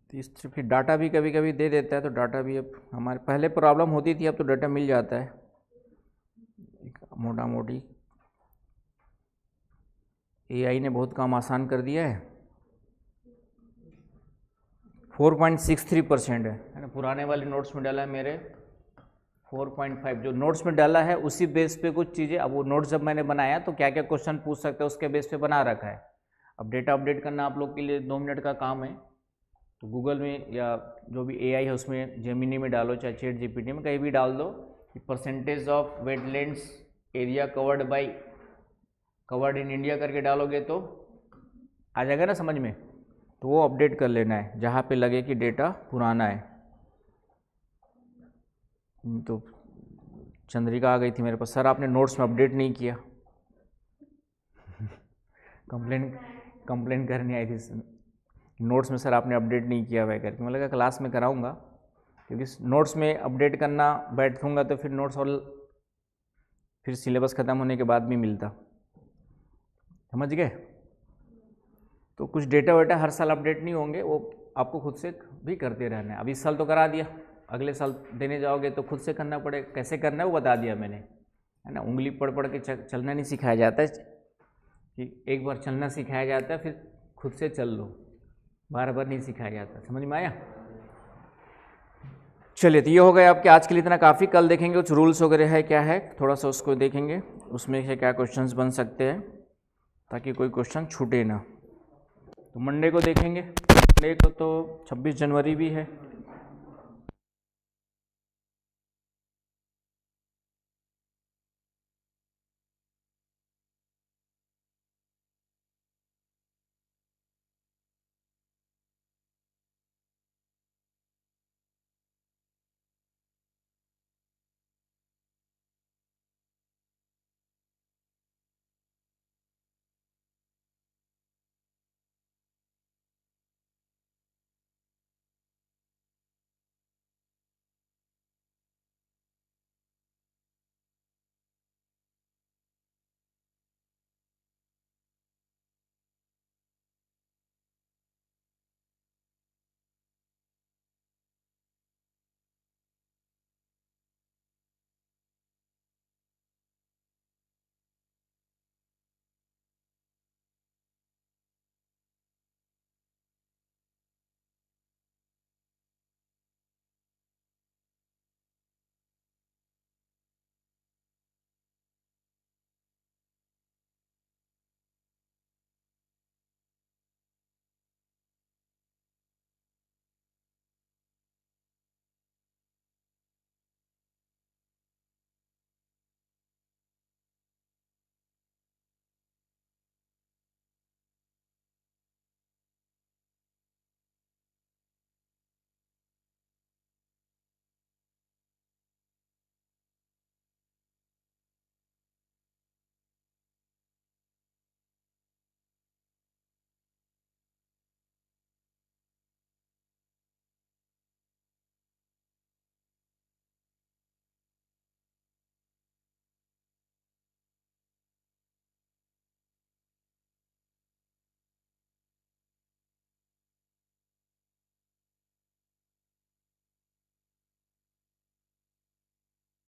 तो इस फिर डाटा भी कभी कभी दे देता है, तो डाटा भी अब हमारे पहले प्रॉब्लम होती थी, अब तो डाटा मिल जाता है मोटा मोटी। एआई ने बहुत काम आसान कर दिया है। 4.63% है ना, पुराने वाले नोट्स में डाला है मेरे 4.5। जो नोट्स में डाला है उसी बेस पे कुछ चीज़ें, अब वो नोट्स जब मैंने बनाया तो क्या क्या क्वेश्चन पूछ सकते हैं उसके बेस पे बना रखा है। अब डेटा अपडेट करना आप लोग के लिए 2 मिनट का काम है, तो गूगल में या जो भी एआई है उसमें, जेमिनी में डालो, चाहे चैट जीपीटी में, कहीं भी डाल दो कि percentage of wetlands area covered in India करके डालोगे तो आ जाएगा ना समझ में। तो वो अपडेट कर लेना है जहाँ पे लगे कि डेटा पुराना है। तो चंद्रिका आ गई थी मेरे पास, सर आपने नोट्स में अपडेट नहीं किया। कंप्लेन करने आई थी, नोट्स में सर आपने अपडेट नहीं किया हुआ है करके। मैं लगा क्लास में कराऊंगा, क्योंकि नोट्स में अपडेट करना बैठूंगा तो फिर नोट्स और फिर सिलेबस ख़त्म होने के बाद भी मिलता, समझ गए। तो कुछ डेटा वेटा हर साल अपडेट नहीं होंगे, वो आपको खुद से भी करते रहना है। अब इस साल तो करा दिया, अगले साल देने जाओगे तो खुद से करना पड़ेगा। कैसे करना है वो बता दिया मैंने, है ना। उंगली पढ़ पढ़ के चलना नहीं सिखाया जाता है कि एक बार चलना सिखाया जाता है फिर खुद से चल लो, बार बार नहीं सिखाया जाता। समझ में आया? चलिए, तो ये हो गया आपके आज के लिए इतना काफ़ी। कल देखेंगे कुछ रूल्स वगैरह है क्या है, थोड़ा सा उसको देखेंगे, उसमें से क्या क्वेश्चंस बन सकते हैं ताकि कोई क्वेश्चन छूटे ना। तो मंडे को देखेंगे। मंडे को तो 26 जनवरी भी है।